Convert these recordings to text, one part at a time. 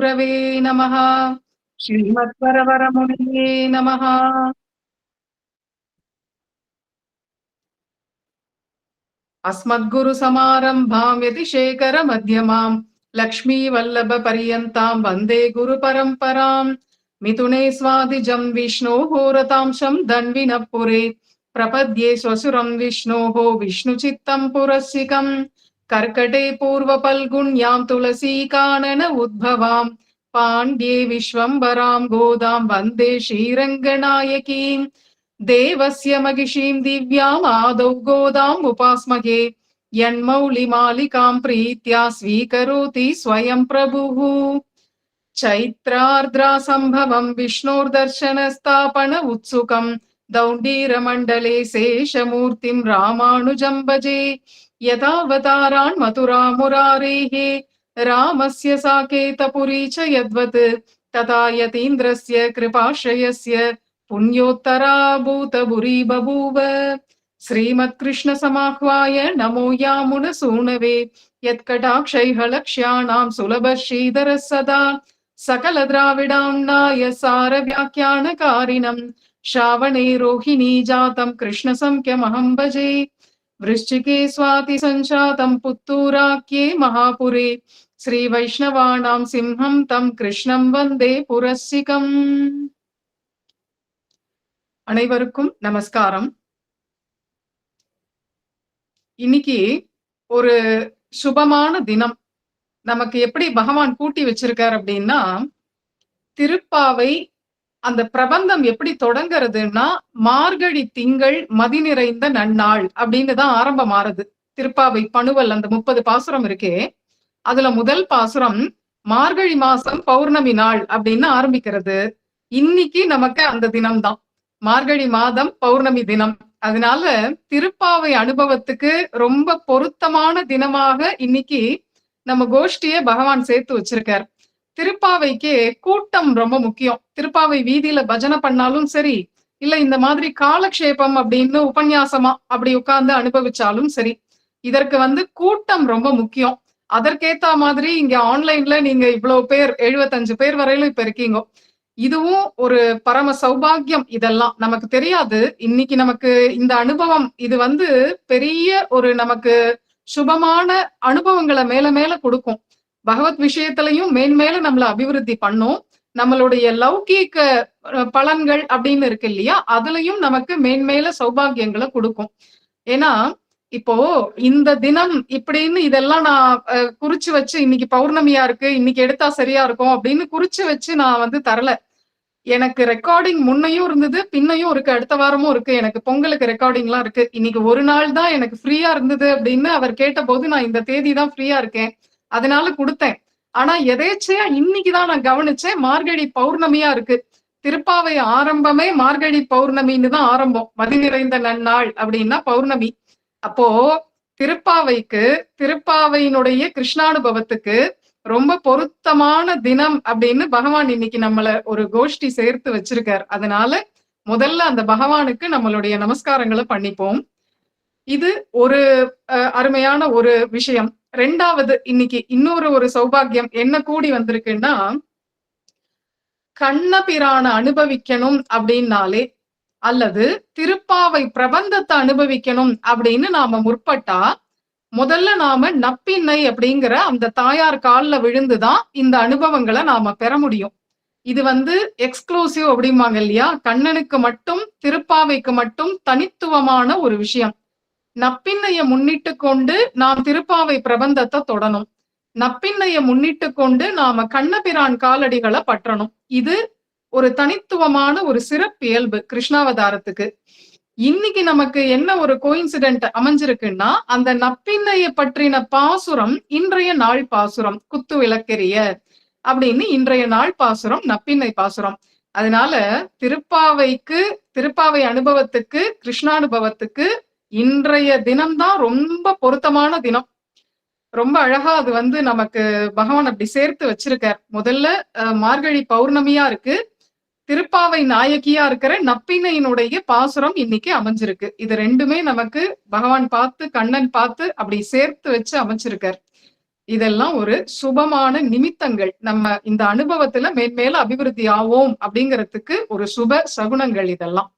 गुरवे नमः। श्रीमद्वरवरमुनिये नमः। अस्मद्गुरुसमारम्भां यतिशेखरमध्यमाम् लक्ष्मीवल्लभपर्यन्तां वन्दे गुरुपरम्पराम्। मिथुने स्वादिजं विष्णोः रतांशं धन्विनः पुरे प्रपद्ये स्वसुरं विष्णोः विष्णुचित्तं पुरस्सिकम्। कर्कटे पूर्वफल्गुण्यां तुलसीकानन उद्भवां पाण्ड्ये विश्वम्भरां गोदां वन्दे श्रीरङ्गनायकीम्। देवस्य महिषीं दिव्याम् आदौ गोदाम् उपास्महे यन्मौलिमालिकां प्रीत्या स्वीकरोति स्वयं प्रभुः। चैत्रार्द्रासम्भवं विष्णोर्दर्शनस्थापन उत्सुकं दौण्डीरमण्डले शेषमूर्तिं रामानुजं भजे। यथावतारान् मथुरा मुरारेः रामस्य साकेतपुरी च यद्वत् तथा यतीन्द्रस्य कृपाश्रयस्य पुण्योत्तरा भूतभुरी बभूव। श्रीमत्कृष्णसमाह्वाय नमो यामुनसूनवे यत्कटाक्षैः लक्ष्याणां सुलभः श्रीधरः सदा। सकलद्राविडाम्नाय सारव्याख्यानकारिणं श्रावणे रोहिणी जातं कृष्णसंख्यमहं भजे। वृश्चिके स्वातिसञ्जातं पुत्तूराख्ये महापुरे श्रीवैष्णवानां सिंहं तं कृष्णं वन्दे पुरस्सिकम्। அனைவருக்கும் நமஸ்காரம். இன்னைக்கு ஒரு சுபமான தினம். நமக்கு எப்படி பகவான் கூட்டி வச்சிருக்கார் அப்படின்னா, திருப்பாவை அந்த பிரபந்தம் எப்படி தொடங்குறதுன்னா, மார்கழி திங்கள் மதி நிறைந்த நன்னாள் அப்படின்னு தான் ஆரம்பமாறுது. திருப்பாவை பணுவல் அந்த 30 பாசுரம் இருக்கே, அதுல முதல் பாசுரம் மார்கழி மாசம் பௌர்ணமி நாள் அப்படின்னு ஆரம்பிக்கிறது. இன்னைக்கு நமக்கு அந்த தினம்தான், மார்கழி மாதம் பௌர்ணமி தினம். அதனால திருப்பாவை அனுபவத்துக்கு ரொம்ப பொருத்தமான தினமாக இன்னைக்கு நம்ம கோஷ்டிய பகவான் சேர்த்து வச்சிருக்கார். திருப்பாவைக்கு கூட்டம் ரொம்ப முக்கியம். திருப்பாவை வீதியில பஜனை பண்ணாலும் சரி, இல்ல இந்த மாதிரி காலக்ஷேபம் அப்படின்னு உபன்யாசமா அப்படி உட்கார்ந்து அனுபவிச்சாலும் சரி, இதற்கு கூட்டம் ரொம்ப முக்கியம். அதற்கேத்த மாதிரி இங்க ஆன்லைன்ல நீங்க இவ்வளவு பேர் 75 பேர் வரையிலும் இப்ப இருக்கீங்க. இதுவும் ஒரு பரம சௌபாகியம். இதெல்லாம் நமக்கு தெரியாது. இன்னைக்கு நமக்கு இந்த அனுபவம் இது பெரிய ஒரு நமக்கு சுபமான அனுபவங்களை மேல மேல கொடுக்கும். பகவத் விஷயத்திலையும் மேன்மேல நம்மள அபிவிருத்தி பண்ணும். நம்மளுடைய லௌகீக பலன்கள் அப்படின்னு இருக்கு இல்லையா, அதுலயும் நமக்கு மேன்மேல சௌபாகியங்களை கொடுக்கும். ஏன்னா இப்போ இந்த தினம் இப்படின்னு இதெல்லாம் நான் குறிச்சு வச்சு இன்னைக்கு பௌர்ணமியா இருக்கு, இன்னைக்கு எடுத்தா சரியா இருக்கும் அப்படின்னு குறிச்சு வச்சு நான் தரல. எனக்கு ரெக்கார்டிங் முன்னையும் இருந்தது, பின்னையும் இருக்கு, அடுத்த வாரமும் இருக்கு. எனக்கு பொங்கலுக்கு ரெக்கார்டிங் எல்லாம் இருக்கு. இன்னைக்கு ஒரு நாள் தான் எனக்கு ஃப்ரீயா இருந்தது அப்படின்னு அவர் கேட்ட போது நான் இந்த தேதி தான் ஃப்ரீயா இருக்கேன், அதனால கொடுத்தேன். ஆனா எதேச்சையா இன்னைக்குதான் நான் கவனிச்சேன், மார்கழி பௌர்ணமியா இருக்கு. திருப்பாவை ஆரம்பமே மார்கழி பௌர்ணமின்னு தான் ஆரம்பம். மதி நிறைந்த நன்னாள் அப்படின்னா பௌர்ணமி. அப்போ திருப்பாவைக்கு, திருப்பாவையினுடைய கிருஷ்ணானுபவத்துக்கு ரொம்ப பொருத்தமான தினம் அப்படின்னு பகவான் இன்னைக்கு நம்மள ஒரு கோஷ்டி சேர்த்து வச்சிருக்கார். அதனால முதல்ல அந்த பகவானுக்கு நம்மளுடைய நமஸ்காரங்களை பண்ணிப்போம். இது ஒரு அருமையான ஒரு விஷயம். ரெண்டாவது, இன்னைக்கு இன்னொரு ஒரு சௌபாகியம் என்ன கூடி வந்திருக்குன்னா, கண்ணபிரான அனுபவிக்கணும் அப்படின்னாலே அல்லது திருப்பாவை பிரபந்தத்தை அனுபவிக்கணும் அப்படின்னு நாம முற்பட்டா, முதல்ல நாம நப்பின்னை அப்படிங்கிற அந்த தாயார் கால்ல விழுந்துதான் இந்த அனுபவங்களை நாம பெற முடியும். இது எக்ஸ்க்ளூசிவ் அப்படிம்பாங்க இல்லையா, கண்ணனுக்கு மட்டும் திருப்பாவைக்கு மட்டும் தனித்துவமான ஒரு விஷயம். நப்பின்னைய முன்னிட்டு கொண்டு நாம் திருப்பாவை பிரபந்தத்தை தொடணும். நப்பின்னைய முன்னிட்டு கொண்டு நாம கண்ணபிரான் காலடிகளை பற்றணும். இது ஒரு தனித்துவமான ஒரு சிறப்பு இயல்பு கிருஷ்ணாவதாரத்துக்கு. இன்னைக்கு நமக்கு என்ன ஒரு கோயின்சிடென்ட் அமைஞ்சிருக்குன்னா, அந்த நப்பின்னைய பற்றின பாசுரம் இன்றைய நாள் பாசுரம், குத்து விளக்கெரிய அப்படின்னு இன்றைய நாள் பாசுரம் நப்பின்னை பாசுரம். அதனால திருப்பாவைக்கு, திருப்பாவை அனுபவத்துக்கு, கிருஷ்ணானுபவத்துக்கு இன்றைய தினம்தான் ரொம்ப பொருத்தமான தினம். ரொம்ப அழகா அது நமக்கு பகவான் அப்படி சேர்த்து வச்சிருக்கார். முதல்ல மார்கழி பௌர்ணமியா இருக்கு, திருப்பாவை நாயகியா இருக்கிற நப்பினையினுடைய பாசுரம் இன்னைக்கு அமைஞ்சிருக்கு. இது ரெண்டுமே நமக்கு பகவான் பார்த்து, கண்ணன் பார்த்து அப்படி சேர்த்து வச்சு அமைச்சிருக்கார். இதெல்லாம் ஒரு சுபமான நிமித்தங்கள். நம்ம இந்த அனுபவத்துல மேன்மேல அபிவிருத்தி ஆவோம் அப்படிங்கிறதுக்கு ஒரு சுப சகுனங்கள் இதெல்லாம்.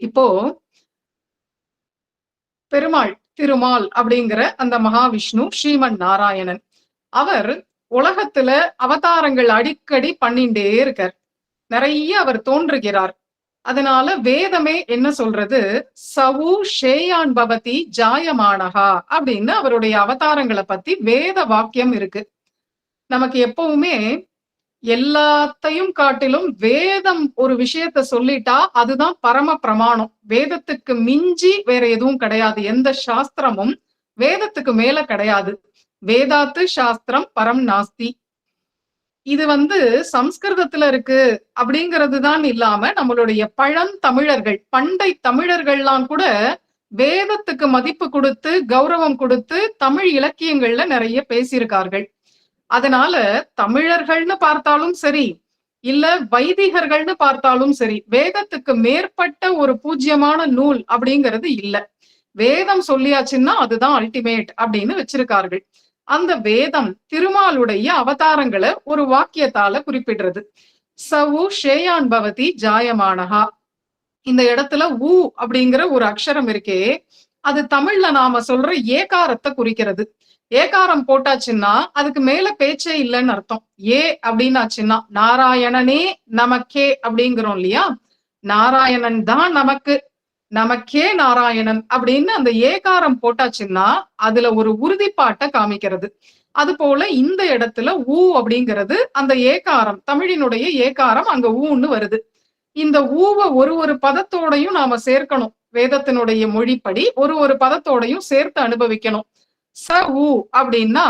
இப்போ பெருமாள், திருமால் அப்படிங்கிற அந்த மகாவிஷ்ணு, ஸ்ரீமன் நாராயணன். அவர் உலகத்துல அவதாரங்கள் அடிக்கடி பண்ணிண்டே இருக்கார். நிறைய அவர் தோன்றுகிறார். அதனால வேதமே என்ன சொல்றது? சவு ஷேயான் பவதி ஜாயமானஹா அப்படின்னு அவருடைய அவதாரங்களை பத்தி வேத வாக்கியம் இருக்கு. நமக்கு எப்பவுமே எல்லாத்தையும் காட்டிலும் வேதம் ஒரு விஷயத்த சொல்லிட்டா அதுதான் பரம பிரமாணம். வேதத்துக்கு மிஞ்சி வேற எதுவும் கிடையாது. எந்த சாஸ்திரமும் வேதத்துக்கு மேல கிடையாது. வேதாத்து சாஸ்திரம் பரம் நாஸ்தி. இது சம்ஸ்கிருதத்துல இருக்கு அப்படிங்கிறது தான் இல்லாம நம்மளுடைய பழந்தமிழர்கள், பண்டை தமிழர்கள்லாம் கூட வேதத்துக்கு மதிப்பு கொடுத்து கௌரவம் கொடுத்து தமிழ் இலக்கியங்கள்ல நிறைய பேசியிருக்கார்கள். அதனால தமிழர்கள்னு பார்த்தாலும் சரி, இல்ல வைதிகர்கள்னு பார்த்தாலும் சரி, வேதத்துக்கு மேற்பட்ட ஒரு பூஜ்யமான நூல் அப்படிங்கிறது இல்ல. வேதம் சொல்லியாச்சுன்னா அதுதான் அல்டிமேட் அப்படின்னு வச்சிருக்கார்கள். அந்த வேதம் திருமாலுடைய அவதாரங்களை ஒரு வாக்கியத்தால குறிப்பிடுறது. சவு ஷேயான் பவதி ஜாயமானஹா. இந்த இடத்துல உ அப்படிங்கிற ஒரு அக்ஷரம் இருக்கே, அது தமிழ்ல நாம சொல்ற ஏகாரத்தை குறிக்கிறது. ஏகாரம் போட்டாச்சுன்னா அதுக்கு மேல பேச்சே இல்லைன்னு அர்த்தம். ஏ அப்படின்னாச்சுன்னா நாராயணனே நமக்கே அப்படிங்கிறோம் இல்லையா? நாராயணன் தான் நமக்கு, நமக்கே நாராயணன் அப்படின்னு அந்த ஏகாரம் போட்டாச்சுன்னா அதுல ஒரு உறுதிப்பாட்டை காமிக்கிறது. அது போல இந்த இடத்துல ஊ அப்படிங்கிறது அந்த ஏகாரம், தமிழினுடைய ஏகாரம் அங்க ஊன்னு வருது. இந்த ஊவ ஒரு பதத்தோடையும் நாம சேர்க்கணும். வேதத்தினுடைய மொழிப்படி ஒரு பதத்தோடையும் சேர்த்து அனுபவிக்கணும். ச ஊ அப்படின்னா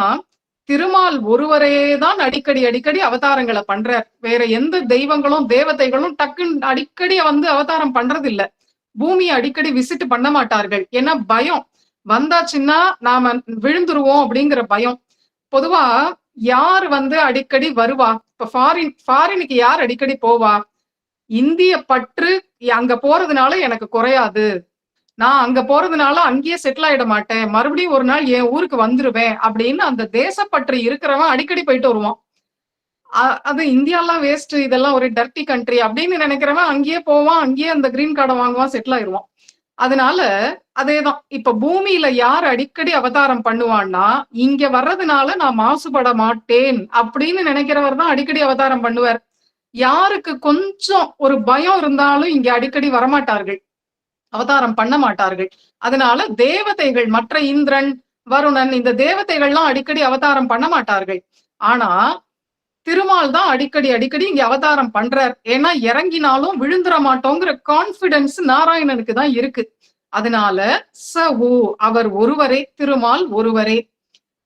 திருமால் ஒருவரே தான் அடிக்கடி அவதாரங்களை பண்றார். வேற எந்த தெய்வங்களும் தேவதைகளும் டக்குன்னு அடிக்கடி அவதாரம் பண்றது இல்ல. பூமியை அடிக்கடி விசிட் பண்ண மாட்டார்கள். ஏன்னா பயம் வந்தாச்சுன்னா நாம விழுந்துருவோம் அப்படிங்கிற பயம். பொதுவா யார் அடிக்கடி வருவா? இப்ப ஃபாரினுக்கு யார் அடிக்கடி போவா? இந்திய பற்று அங்க போறதுனால எனக்கு குறையாது, நான் அங்க போறதுனால அங்கேயே செட்டில் ஆயிட மாட்டேன், மறுபடியும் ஒரு நாள் என் ஊருக்கு வந்துருவேன் அப்படின்னு அந்த தேசப்பற்று இருக்கிறவன் அடிக்கடி போயிட்டு வருவான். அது இந்தியாலாம் வேஸ்ட், இதெல்லாம் ஒரு டர்ட்டி கண்ட்ரி அப்படின்னு நினைக்கிறவன் அங்கேயே போவான், அங்கேயே அந்த கிரீன் கார்டை வாங்குவான், செட்டில் ஆயிடுவான். அதனால அதேதான் இப்ப பூமியில யார் அடிக்கடி அவதாரம் பண்ணுவான்னா, இங்க வர்றதுனால நான் மாசுபட மாட்டேன் அப்படின்னு நினைக்கிறவர் தான் அடிக்கடி அவதாரம் பண்ணுவார். யாருக்கு கொஞ்சம் ஒரு பயம் இருந்தாலும் இங்க அடிக்கடி வரமாட்டார்கள், அவதாரம் பண்ண மாட்டார்கள். அதனால தேவதைகள், மற்ற இந்திரன், வருணன், இந்த தேவதைகள்லாம் அடிக்கடி அவதாரம் பண்ண மாட்டார்கள். ஆனா திருமால் தான் அடிக்கடி இங்க அவதாரம் பண்றார். ஏன்னா இறங்கினாலும் விழுந்துட மாட்டோங்கிற கான்பிடன்ஸ் நாராயணனுக்கு தான் இருக்கு. அதனால ச ஊ, அவர் ஒருவரே, திருமால் ஒருவரே.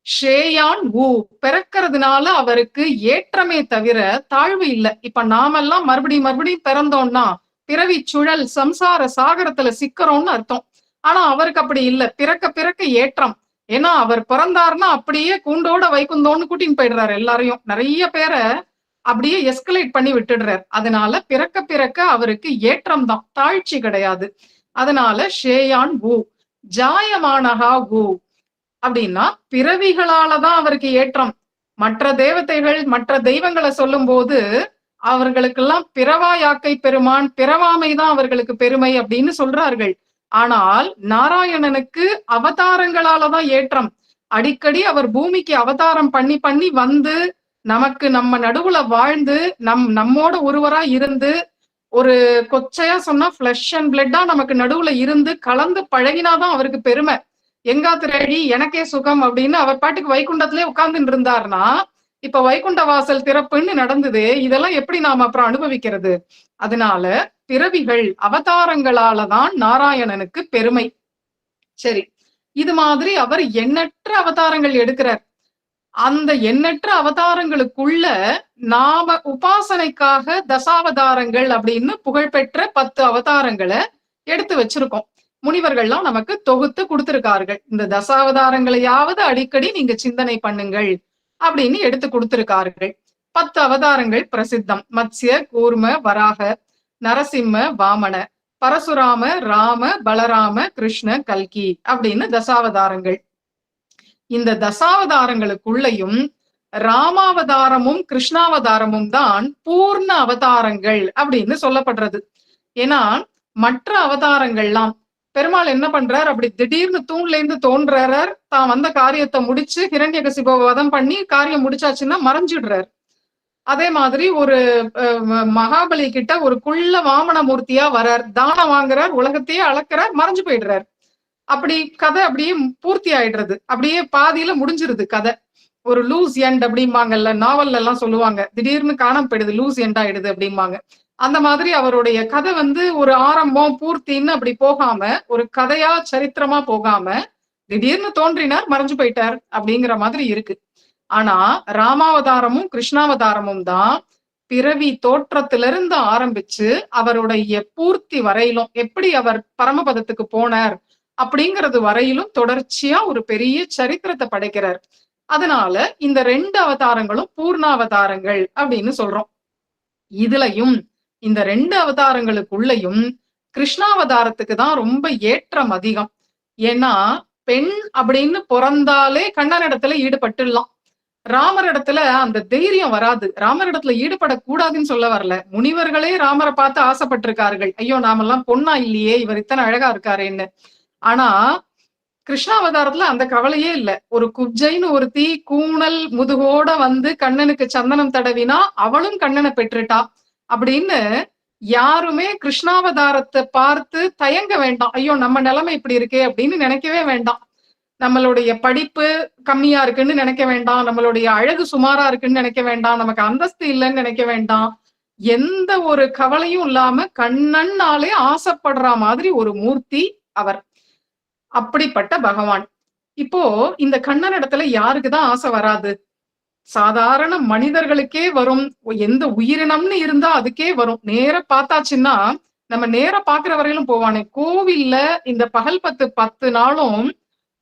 ஷேயான் ஊ, பிறக்கிறதுனால அவருக்கு ஏற்றமே தவிர தாழ்வு இல்லை. இப்ப நாமெல்லாம் மறுபடியும் பிறந்தோம்னா பிறவி சுழல் சம்சார சாகரத்துல சிக்கிறோம்னு அர்த்தம். ஆனா அவருக்கு அப்படி இல்லை, பிறக்க ஏற்றம். ஏன்னா அவர் பிறந்தாருன்னா அப்படியே கூண்டோட வைகுந்தோன்னு கூட்டின்னு போயிடுறாரு எல்லாரையும். நிறைய பேரை அப்படியே எஸ்கலேட் பண்ணி விட்டுடுறாரு. அதனால பிறக்க அவருக்கு ஏற்றம் தான், தாழ்ச்சி கிடையாது. அதனால ஷேயான் ஊ. ஜாயமானஹா ஊ அப்படின்னா பிறவிகளாலதான் அவருக்கு ஏற்றம். மற்ற தேவதைகள், மற்ற தெய்வங்களை சொல்லும் போது அவர்களுக்கெல்லாம் பிறவா யாக்கை பெருமான், பிறவாமைதான் அவர்களுக்கு பெருமை அப்படின்னு சொல்றார்கள். ஆனால் நாராயணனுக்கு அவதாரங்களாலதான் ஏற்றம். அடிக்கடி அவர் பூமிக்கு அவதாரம் பண்ணி வந்து நமக்கு நம்ம நடுவுல வாழ்ந்து நம்மோட ஒருவரா இருந்து, ஒரு கொச்சையா சொன்னா ஃபிளஷ் அண்ட் பிளட்டா நமக்கு நடுவுல இருந்து கலந்து பழகினாதான் அவருக்கு பெருமை. எங்காத்து ரேடி எனக்கே சுகம் அப்படின்னு அவர் பாட்டுக்கு வைகுண்டத்திலே உட்கார்ந்துட்டு இருந்தாருன்னா, இப்ப வைகுண்ட வாசல் திறப்புன்னு நடந்தது, இதெல்லாம் எப்படி நாம அப்புறம் அனுபவிக்கிறது? அதனால பிறவிகள் அவதாரங்களாலதான் நாராயணனுக்கு பெருமை. சரி, இது மாதிரி அவர் எண்ணற்ற அவதாரங்கள் எடுக்கிறார். அந்த எண்ணற்ற அவதாரங்களுக்குள்ள நாம உபாசனைக்காக தசாவதாரங்கள் அப்படின்னு புகழ்பெற்ற 10 அவதாரங்களை எடுத்து வச்சிருக்கோம். முனிவர்கள்லாம் நமக்கு தொகுத்து கொடுத்திருக்கார்கள். இந்த தசாவதாரங்களையாவது அடிக்கடி நீங்க சிந்தனை பண்ணுங்கள் அப்படின்னு எடுத்து கொடுத்திருக்கார்கள். 10 அவதாரங்கள் பிரசித்தம். மத்ஸ்ய, கூர்ம, வராக, நரசிம்ம, வாமன, பரசுராம, ராம, பலராம, கிருஷ்ண, கல்கி அப்படின்னு தசாவதாரங்கள். இந்த தசாவதாரங்களுக்குள்ளயும் ராமாவதாரமும் கிருஷ்ணாவதாரமும் தான் பூர்ண அவதாரங்கள் அப்படின்னு சொல்லப்படுறது. ஏன்னா மற்ற அவதாரங்கள்லாம் பெருமாள் என்ன பண்றார், அப்படி திடீர்னு தூண்ல இருந்து தோன்றார், தான் வந்த காரியத்தை முடிச்சு ஹிரண்யகசிபுவை வதம் பண்ணி காரியம் முடிச்சாச்சுன்னா மறைஞ்சிடுறார். அதே மாதிரி ஒரு மகாபலி கிட்ட ஒரு குள்ள வாமன மூர்த்தியா வரார், தானம் வாங்குறார், உலகத்தையே அளக்கிறார், மறைஞ்சு போயிடுறார். அப்படி கதை அப்படியே பூர்த்தி ஆயிடுறது, அப்படியே பாதியில முடிஞ்சிருது கதை. ஒரு லூஸ் எண்ட் அப்படிம்பாங்கல்ல, நாவல்ல எல்லாம் சொல்லுவாங்க, திடீர்னு காணாம போயிடுது, லூஸ் எண்ட் ஆயிடுது அப்படிம்பாங்க. அந்த மாதிரி அவருடைய கதை ஒரு ஆரம்பம் பூர்த்தின்னு அப்படி போகாம, ஒரு கதையா சரித்திரமா போகாம திடீர்னு தோன்றினார், மறைஞ்சு போயிட்டார் அப்படிங்கிற மாதிரி இருக்கு. ஆனா ராமாவதாரமும் கிருஷ்ணாவதாரமும் தான் பிறவி தோற்றத்திலிருந்து ஆரம்பிச்சு அவருடைய பூர்த்தி வரையிலும், எப்படி அவர் பரமபதத்துக்கு போனார் அப்படிங்கிறது வரையிலும் தொடர்ச்சியா ஒரு பெரிய சரித்திரத்தை படைக்கிறார். அதனால இந்த 2 அவதாரங்களும் பூர்ணாவதாரங்கள் அப்படின்னு சொல்றோம். இதுலயும் இந்த 2 அவதாரங்களுக்குள்ளயும் கிருஷ்ணாவதாரத்துக்கு தான் ரொம்ப ஏற்றம் அதிகம். ஏன்னா பெண் அப்படின்னு பிறந்தாலே கண்ணனிடத்துல ஈடுபட்டுடலாம். ராமரிடத்துல அந்த தைரியம் வராது. ராமரிடத்துல ஈடுபடக்கூடாதுன்னு சொல்ல வரல, முனிவர்களே ராமரை பார்த்து ஆசைப்பட்டிருக்கார்கள், ஐயோ நாமெல்லாம் பொண்ணா இல்லையே, இவர் இத்தனை அழகா இருக்காருன்னு. ஆனா கிருஷ்ணாவதாரத்துல அந்த கவலையே இல்ல. ஒரு குப்ஜைன்னு ஒருத்தி கூணல் முதுகோட கண்ணனுக்கு சந்தனம் தடவினா அவளும் கண்ணனை பெற்றுட்டா அப்படின்னு யாருமே கிருஷ்ணாவதாரத்தை பார்த்து தயங்க வேண்டாம். ஐயோ நம்ம நிலைமை இப்படி இருக்கே அப்படின்னு நினைக்கவே வேண்டாம். நம்மளுடைய படிப்பு கம்மியா இருக்குன்னு நினைக்க வேண்டாம், நம்மளுடைய அழகு சுமாரா இருக்குன்னு நினைக்க வேண்டாம், நமக்கு அந்தஸ்து இல்லைன்னு நினைக்க வேண்டாம். எந்த ஒரு கவலையும் இல்லாம கண்ணன்னாலே ஆசைப்படுற மாதிரி ஒரு மூர்த்தி அவர். அப்படிப்பட்ட பகவான். இப்போ இந்த கண்ணன் இடத்துல யாருக்குதான் ஆசை வராது? சாதாரண மனிதர்களுக்கே வரும். எந்த உயிரினம்னு இருந்தா அதுக்கே வரும். நேர பார்த்தாச்சுன்னா நம்ம நேர பாக்குற வரையிலும் போவானே. கோவில்ல இந்த பகல் 10 நாளும்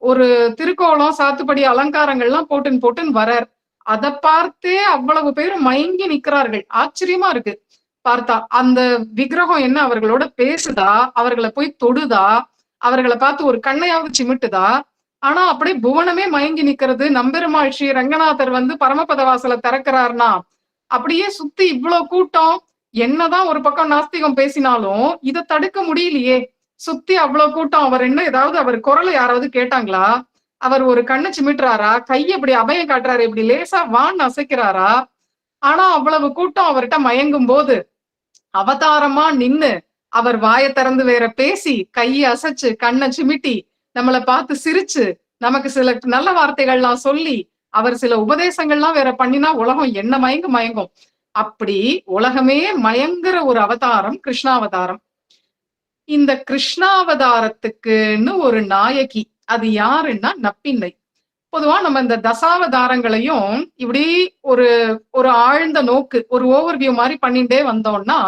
ஒரு திருக்கோலம் சாத்துப்படி அலங்காரங்கள்லாம் போட்டுன்னு வரார். அதை பார்த்தே அவ்வளவு பேரும் மயங்கி நிக்கிறார்கள். ஆச்சரியமா இருக்கு பார்த்தா. அந்த விக்கிரகம் என்ன அவர்களோட பேசுதா, அவர்களை போய் தொடுதா, அவர்களை பார்த்து ஒரு கண்ணையாவது சிமிட்டுதா? ஆனா அப்படியே புவனமே மயங்கி நிக்கிறது. நம்பெருமாள் ஸ்ரீ ரங்கநாதர் பரமபத வாசலை திறக்கிறார்னா அப்படியே சுத்தி இவ்வளவு கூட்டம். என்னதான் ஒரு பக்கம் நாஸ்திகம் பேசினாலும் இதை தடுக்க முடியலையே. சுத்தி அவ்வளவு கூட்டம். அவர் என்ன ஏதாவது அவர் குரலை யாராவது கேட்டாங்களா? அவர் ஒரு கண்ணை சிமிட்டுறாரா, கையை இப்படி அபயம் காட்டுறாரு, இப்படி லேசா வான்னு அசைக்கிறாரா? ஆனா அவ்வளவு கூட்டம் அவர்கிட்ட மயங்கும் போது அவதாரமா நின்னு அவர் வாயை திறந்து வேற பேசி கையை அசைச்சு கண்ணை சிமிட்டி நம்மளை பார்த்து சிரிச்சு நமக்கு சில நல்ல வார்த்தைகள்லாம் சொல்லி அவர் சில உபதேசங்கள்லாம் வேற பண்ணினா உலகம் என்ன மயங்கும். அப்படி உலகமே மயங்குற ஒரு அவதாரம் கிருஷ்ணாவதாரம். இந்த கிருஷ்ணாவதாரத்துக்குன்னு ஒரு நாயகி, அது யாருன்னா நப்பின்னை. பொதுவா நம்ம இந்த தசாவதாரங்களையும் இப்படி ஒரு ஒரு ஆழ்ந்த நோக்கு, ஒரு ஓவர்வியூ மாதிரி பண்ணிட்டே வந்தோம்னா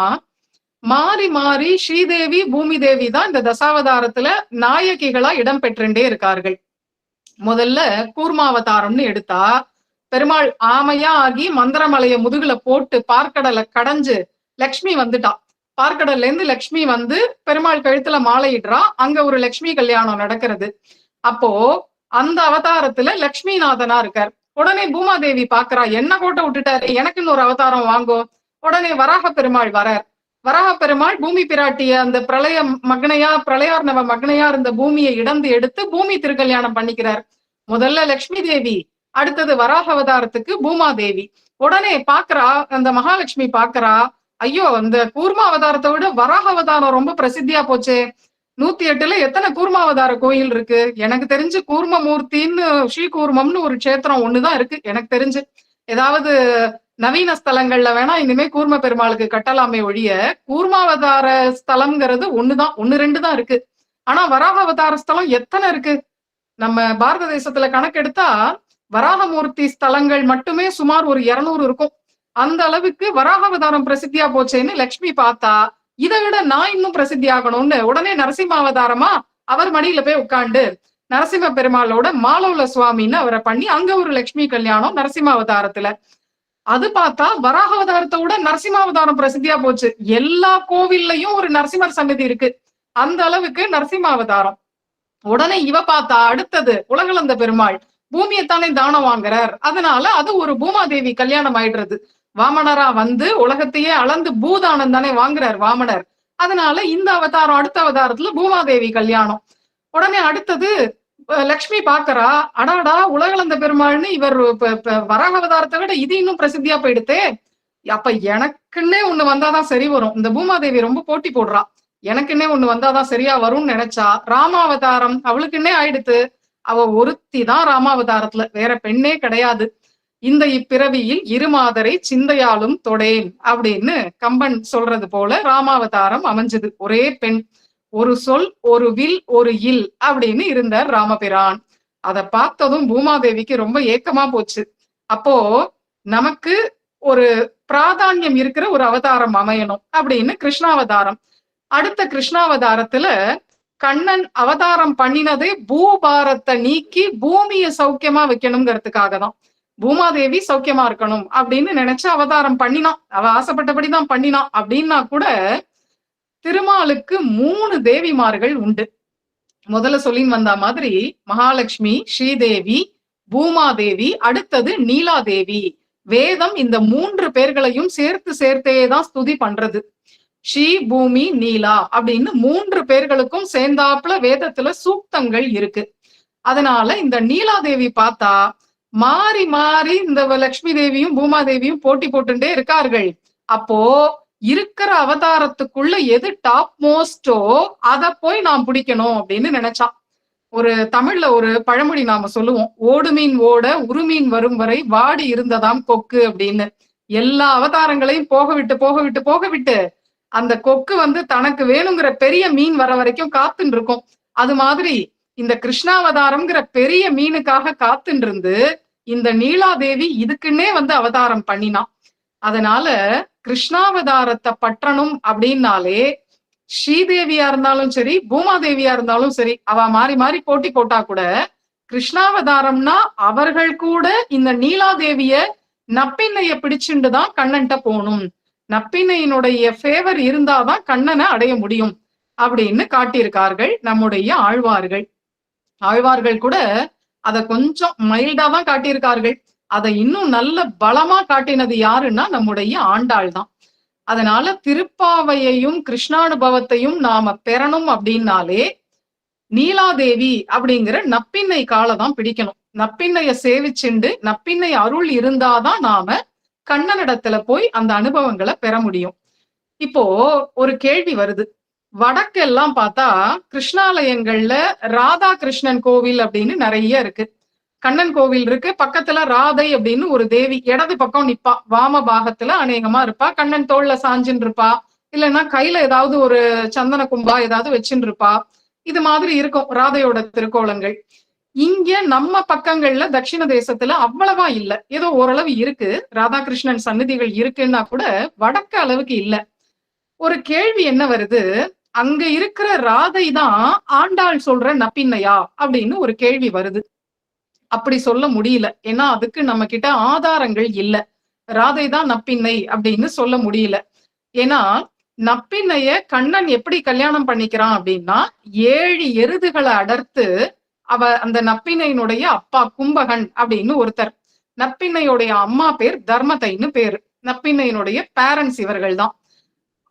மாறி மாறி ஸ்ரீதேவி பூமி தேவி தான் இந்த தசாவதாரத்துல நாயகிகளா இடம் பெற்றுண்டே இருக்கார்கள். முதல்ல கூர்மாவதாரம்னு எடுத்தா பெருமாள் ஆமையா ஆகி மந்திரமலைய முதுகுல போட்டு பார்க்கடலை கடைஞ்சு லக்ஷ்மி வந்துட்டா. பார்க்கடல்ல இருந்து லக்ஷ்மி பெருமாள் கழுத்துல மாலையிடுறா. அங்க ஒரு லக்ஷ்மி கல்யாணம் நடக்கிறது. அப்போ அந்த அவதாரத்துல லக்ஷ்மிநாதனா இருக்கார். உடனே பூமாதேவி பாக்குறா, என்ன கோட்டை விட்டுட்டாரு, எனக்குன்னு ஒரு அவதாரம் வாங்கோ. உடனே வராக பெருமாள் வரார். வராக பெருமாள் பூமி பிராட்டிய அந்த பிரளய மகனையா, பிரளயார்ணவ மகனையா இருந்த பூமியை இடந்து எடுத்து பூமி திருக்கல்யாணம் பண்ணிக்கிறார். முதல்ல லக்ஷ்மி தேவி, அடுத்தது வராக அவதாரத்துக்கு பூமாதேவி. உடனே பாக்குறா, அந்த மகாலட்சுமி பாக்குறா, ஐயோ அந்த கூர்மா அவதாரத்தை விட வராக அவதாரம் ரொம்ப பிரசித்தியா போச்சே. 108ல எத்தனை கூர்மாவதார கோயில் இருக்கு? எனக்கு தெரிஞ்சு கூர்மமூர்த்தின்னு ஸ்ரீகூர்மம்னு ஒரு க்ஷேத்திரம் ஒண்ணுதான் இருக்கு எனக்கு தெரிஞ்சு. ஏதாவது நவீன ஸ்தலங்கள்ல வேணா இனிமே கூர்ம பெருமாளுக்கு கட்டலாமே ஒழிய கூர்மாவதார ஸ்தலம்ங்கிறது ஒண்ணுதான், 1-2 தான் இருக்கு. ஆனா வராக அவதார ஸ்தலம் எத்தனை இருக்கு? நம்ம பாரத தேசத்துல கணக்கெடுத்தா வராகமூர்த்தி ஸ்தலங்கள் மட்டுமே சுமார் ஒரு 200 இருக்கும். அந்த அளவுக்கு வராக அவதாரம் பிரசித்தியா போச்சேன்னு லக்ஷ்மி பார்த்தா, இதை விட நான் இன்னும் பிரசித்தி ஆகணும்னு உடனே நரசிம்ம அவதாரமா அவர் மடியில போய் உட்காந்து நரசிம்ம பெருமாளோட மாலவுல சுவாமின்னு அவரை பண்ணி அங்க ஒரு லட்சுமி கல்யாணம் நரசிம்ம அவதாரத்துல. அது பார்த்தா வராக அவதாரத்தை விட நரசிம்ம அவதாரம் பிரசித்தியா போச்சு. எல்லா கோவில்லையும் ஒரு நரசிம்மர் சன்னதி இருக்கு. அந்த அளவுக்கு நரசிம்ம அவதாரம். உடனே இவ பார்த்தா அடுத்தது உலகளந்த பெருமாள். பூமியைத்தானே தானம் வாங்குறார். அதனால அது ஒரு பூமாதேவி கல்யாணம் ஆயிடுறது. வாமனரா வந்து உலகத்தையே அளந்து பூதானம் தானே வாங்குறார் வாமனர். அதனால இந்த அவதாரம் அடுத்த அவதாரத்துல பூமாதேவி கல்யாணம். உடனே அடுத்தது லக்ஷ்மி பாக்குறா, அடாடா உலகளந்த பெருமாள்னு இவர் வராக அவதாரத்தை விட இது இன்னும் பிரசித்தியா போயிடுத்தே. அப்ப எனக்குன்னே ஒண்ணு வந்தாதான் சரி வரும். இந்த பூமாதேவி ரொம்ப போட்டி போடுறா. எனக்குன்னே ஒண்ணு வந்தாதான் சரியா வரும்னு நினைச்சா ராமாவதாரம் அவளுக்குன்னே ஆயிடுத்து. அவ ஒருத்தி தான் ராமாவதாரத்துல, வேற பெண்ணே கிடையாது. இந்த இப்பிறவியில் இருமாதரை சிந்தையாலும் தொடேன் அப்படின்னு கம்பன் சொல்றது போல ராமாவதாரம் அமைஞ்சது. ஒரே பெண், ஒரு சொல், ஒரு வில், ஒரு இல் அப்படின்னு இருந்தார் ராமபிரான். அதை பார்த்ததும் பூமாதேவிக்கு ரொம்ப ஏக்கமா போச்சு. அப்போ நமக்கு ஒரு பிராதான்யம் இருக்கிற ஒரு அவதாரம் அமையணும் அப்படின்னு கிருஷ்ணாவதாரம். அடுத்த கிருஷ்ணாவதாரத்துல கண்ணன் அவதாரம் பண்ணினதே பூபாரத்தை நீக்கி பூமியை சௌக்கியமா வைக்கணுங்கிறதுக்காக தான். பூமாதேவி சௌக்கியமா இருக்கணும் அப்படின்னு நினைச்சு அவதாரம் பண்ணினான். அவ ஆசைப்பட்டபடிதான் பண்ணினான். அப்படின்னா கூட திருமாலுக்கு 3 தேவிமார்கள் உண்டு. முதல்ல சொல்லின்னு வந்த மாதிரி மகாலட்சுமி, ஸ்ரீதேவி, பூமாதேவி, அடுத்தது நீலாதேவி. வேதம் இந்த 3 பேர்களையும் சேர்த்தேதான் ஸ்துதி பண்றது. ஸ்ரீ, பூமி, நீலா அப்படின்னு 3 பேர்களுக்கும் சேர்ந்தாப்புல வேதத்துல சூக்தங்கள் இருக்கு. அதனால இந்த நீலாதேவி பார்த்தா மாறி மாறி இந்த லட்சுமி தேவியும் பூமாதேவியும் போட்டி போட்டுட்டே இருக்கார்கள். அப்போ இருக்கிற அவதாரத்துக்குள்ள எது டாப் மோஸ்டோ அதை போய் நாம் பிடிக்கணும் அப்படின்னு நினைச்சா. ஒரு தமிழ்ல ஒரு பழமொழி நாம சொல்லுவோம், ஓடு மீன் ஓட உருமீன் வரும் வரை வாடி இருந்ததாம் கொக்கு அப்படின்னு. எல்லா அவதாரங்களையும் போக விட்டு அந்த கொக்கு வந்து தனக்கு வேணுங்கிற பெரிய மீன் வர வரைக்கும் காத்துன்னு இருக்கும். அது மாதிரி இந்த கிருஷ்ணாவதாரம்ங்கிற பெரிய மீனுக்காக காத்துன்னு இருந்து இந்த நீலாதேவி இதுக்குன்னே வந்து அவதாரம் பண்ணினான். அதனால கிருஷ்ணாவதாரத்தை பற்றணும் அப்படின்னாலே ஸ்ரீதேவியா இருந்தாலும் சரி, பூமாதேவியா இருந்தாலும் சரி, அவ மாறி மாறி போட்டி போட்டா கூட கிருஷ்ணாவதாரம்னா அவர்கள் கூட இந்த நீலாதேவிய நப்பின்னைய பிடிச்சுண்டுதான் கண்ணன்ட்ட போகணும். நப்பின்னையினுடைய ஃபேவர் இருந்தாதான் கண்ணனை அடைய முடியும் அப்படின்னு காட்டியிருக்கார்கள் நம்முடைய ஆழ்வார்கள். ஆழ்வார்கள் கூட அதை கொஞ்சம் மைல்டா தான் காட்டியிருக்கார்கள். அதை இன்னும் நல்ல பலமா காட்டினது யாருன்னா நம்முடைய ஆண்டாள் தான். அதனால திருப்பாவையையும் கிருஷ்ணானுபவத்தையும் நாம பெறணும் அப்படின்னாலே நீலாதேவி அப்படிங்கிற நப்பின்னை காலதான் பிடிக்கணும். நப்பின்னைய சேவிச்சுண்டு நப்பின்னை அருள் இருந்தாதான் நாம கண்ணனிடத்துல போய் அந்த அனுபவங்களை பெற முடியும். இப்போ ஒரு கேள்வி வருது. வடக்கெல்லாம் பார்த்தா கிருஷ்ணாலயங்கள்ல ராதா கிருஷ்ணன் கோவில் அப்படின்னு நிறைய இருக்கு. கண்ணன் கோவில் இருக்கு, பக்கத்துல ராதை அப்படின்னு ஒரு தேவி இடது பக்கம் நிப்பா, வாம பாகத்துல அநேகமா இருப்பா. கண்ணன் தோல்ல சாஞ்சுன்னு இருப்பா, இல்லைன்னா கையில ஏதாவது ஒரு சந்தன கும்பா ஏதாவது வச்சுன்னு இருப்பா. இது மாதிரி இருக்கும் ராதையோட திருக்கோலங்கள். இங்க நம்ம பக்கங்கள்ல தட்சிண தேசத்துல அவ்வளவா இல்ல, ஏதோ ஓரளவு இருக்கு, ராதாகிருஷ்ணன் சந்நிதிகள் இருக்குன்னா கூட வடக்க அளவுக்கு இல்ல. ஒரு கேள்வி என்ன வருது, அங்க இருக்கிற ராதை தான் ஆண்டாள் சொல்ற நப்பின்னையா அப்படின்னு ஒரு கேள்வி வருது. அப்படி சொல்ல முடியல, ஏன்னா அதுக்கு நம்ம கிட்ட ஆதாரங்கள் இல்ல. ராதை தான் நப்பின்னை அப்படின்னு சொல்ல முடியல. ஏன்னா நப்பின்னைய கண்ணன் எப்படி கல்யாணம் பண்ணிக்கிறான் அப்படின்னா 7 எருதுகளை அடர்த்து அவ அந்த நப்பின்னையினுடைய அப்பா கும்பகன் அப்படின்னு ஒருத்தர், நப்பின்னையுடைய அம்மா பேர் தர்மதைன்னு பேரு, நப்பின்னையினுடைய பேரண்ட்ஸ் இவர்கள் தான்.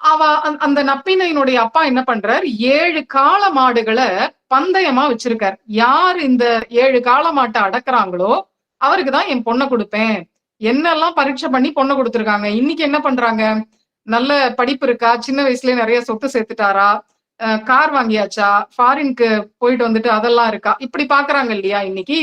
அவ அந்த நப்பின்னையினுடைய அப்பா என்ன பண்றார், 7 காள மாடுகளை பந்தயமா வச்சிருக்கார். யார் இந்த 7 காள மாட்டை அடக்குறாங்களோ அவருக்குதான் என் பொண்ணை கொடுப்பேன். என்னெல்லாம் பரீட்சை பண்ணி பொண்ணை கொடுத்துருக்காங்க. இன்னைக்கு என்ன பண்றாங்க, நல்ல படிப்பு இருக்கா, சின்ன வயசுலயே நிறைய சொத்து சேர்த்துட்டாரா, கார் வாங்கியாச்சா, ஃபாரினுக்கு போயிட்டு வந்துட்டு அதெல்லாம் இருக்கா, இப்படி பாக்குறாங்க இல்லையா இன்னைக்கு.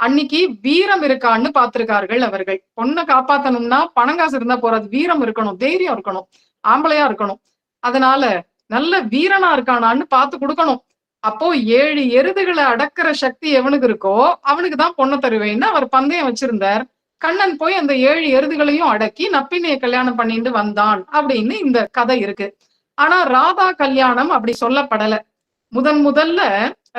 அன்னைக்கு வீரம் இருக்கான்னு பாத்திருக்கார்கள் அவர்கள். பொண்ணை காப்பாத்தணும்னா பணங்காசு இருந்தா போறாது, வீரம் இருக்கணும், தைரியம் இருக்கணும், ஆம்பளையா இருக்கணும். அதனால நல்ல வீரனா இருக்கானான்னு பார்த்து கொடுக்கணும். அப்போ 7 எருதுகளை அடக்கிற சக்தி எவனுக்கு இருக்கோ அவனுக்கு தான் பொண்ணை தருவேன்னு அவர் பந்தயம் வச்சிருந்தார். கண்ணன் போய் அந்த 7 எருதுகளையும் அடக்கி நப்பினைய கல்யாணம் பண்ணிட்டு வந்தான் அப்படின்னு இந்த கதை இருக்கு. ஆனா ராதா கல்யாணம் அப்படி சொல்லப்படல. முதல்ல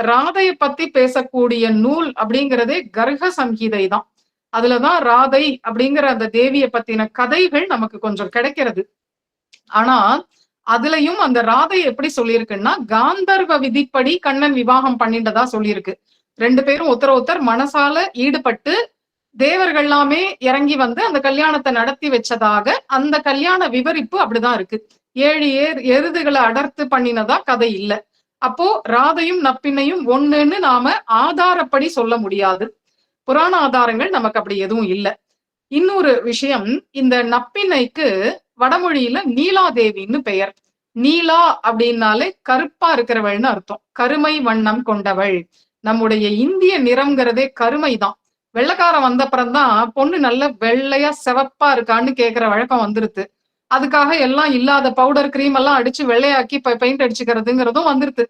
ராதைய பத்தி பேசக்கூடிய நூல் அப்படிங்கிறதே கர்க சங்கீதை தான். அதுலதான் ராதை அப்படிங்கிற அந்த தேவிய பத்தின கதைகள் நமக்கு கொஞ்சம் கிடைக்கிறது. ஆனா அதுலயும் அந்த ராதை எப்படி சொல்லியிருக்குன்னா காந்தர்வ விதிப்படி கண்ணன் விவாகம் பண்ணிட்டதா சொல்லியிருக்கு. 2 பேரும் ஒருத்தர் மனசால ஈடுபட்டு தேவர்கள் எல்லாமே இறங்கி வந்து அந்த கல்யாணத்தை நடத்தி வச்சதாக அந்த கல்யாண விவரிப்பு அப்படிதான் இருக்கு. 7 எருதுகளை அடர்த்து பண்ணினதா கதை இல்ல. அப்போ ராதையும் நப்பின்னையும் ஒண்ணுன்னு நாம ஆதாரப்படி சொல்ல முடியாது. புராண ஆதாரங்கள் நமக்கு அப்படி எதுவும் இல்ல. இன்னொரு விஷயம், இந்த நப்பின்னைக்கு வடமொழியில நீலாதேவின்னு பெயர். நீலா அப்படின்னாலே கருப்பா இருக்கிறவள்னு அர்த்தம். கருமை வண்ணம் கொண்டவள். நம்முடைய இந்திய நிறம்ங்கிறதே கருமைதான். வெள்ளைக்காரன் வந்தப்புறம்தான் பொண்ணு நல்ல வெள்ளையா சிவப்பா இருக்கான்னு கேட்கிற வழக்கம் வந்துருது. அதுக்காக எல்லாம் இல்லாத பவுடர் கிரீம் எல்லாம் அடிச்சு வெள்ளையாக்கி பெயிண்ட் அடிச்சுக்கிறதுங்கிறதும் வந்துருது.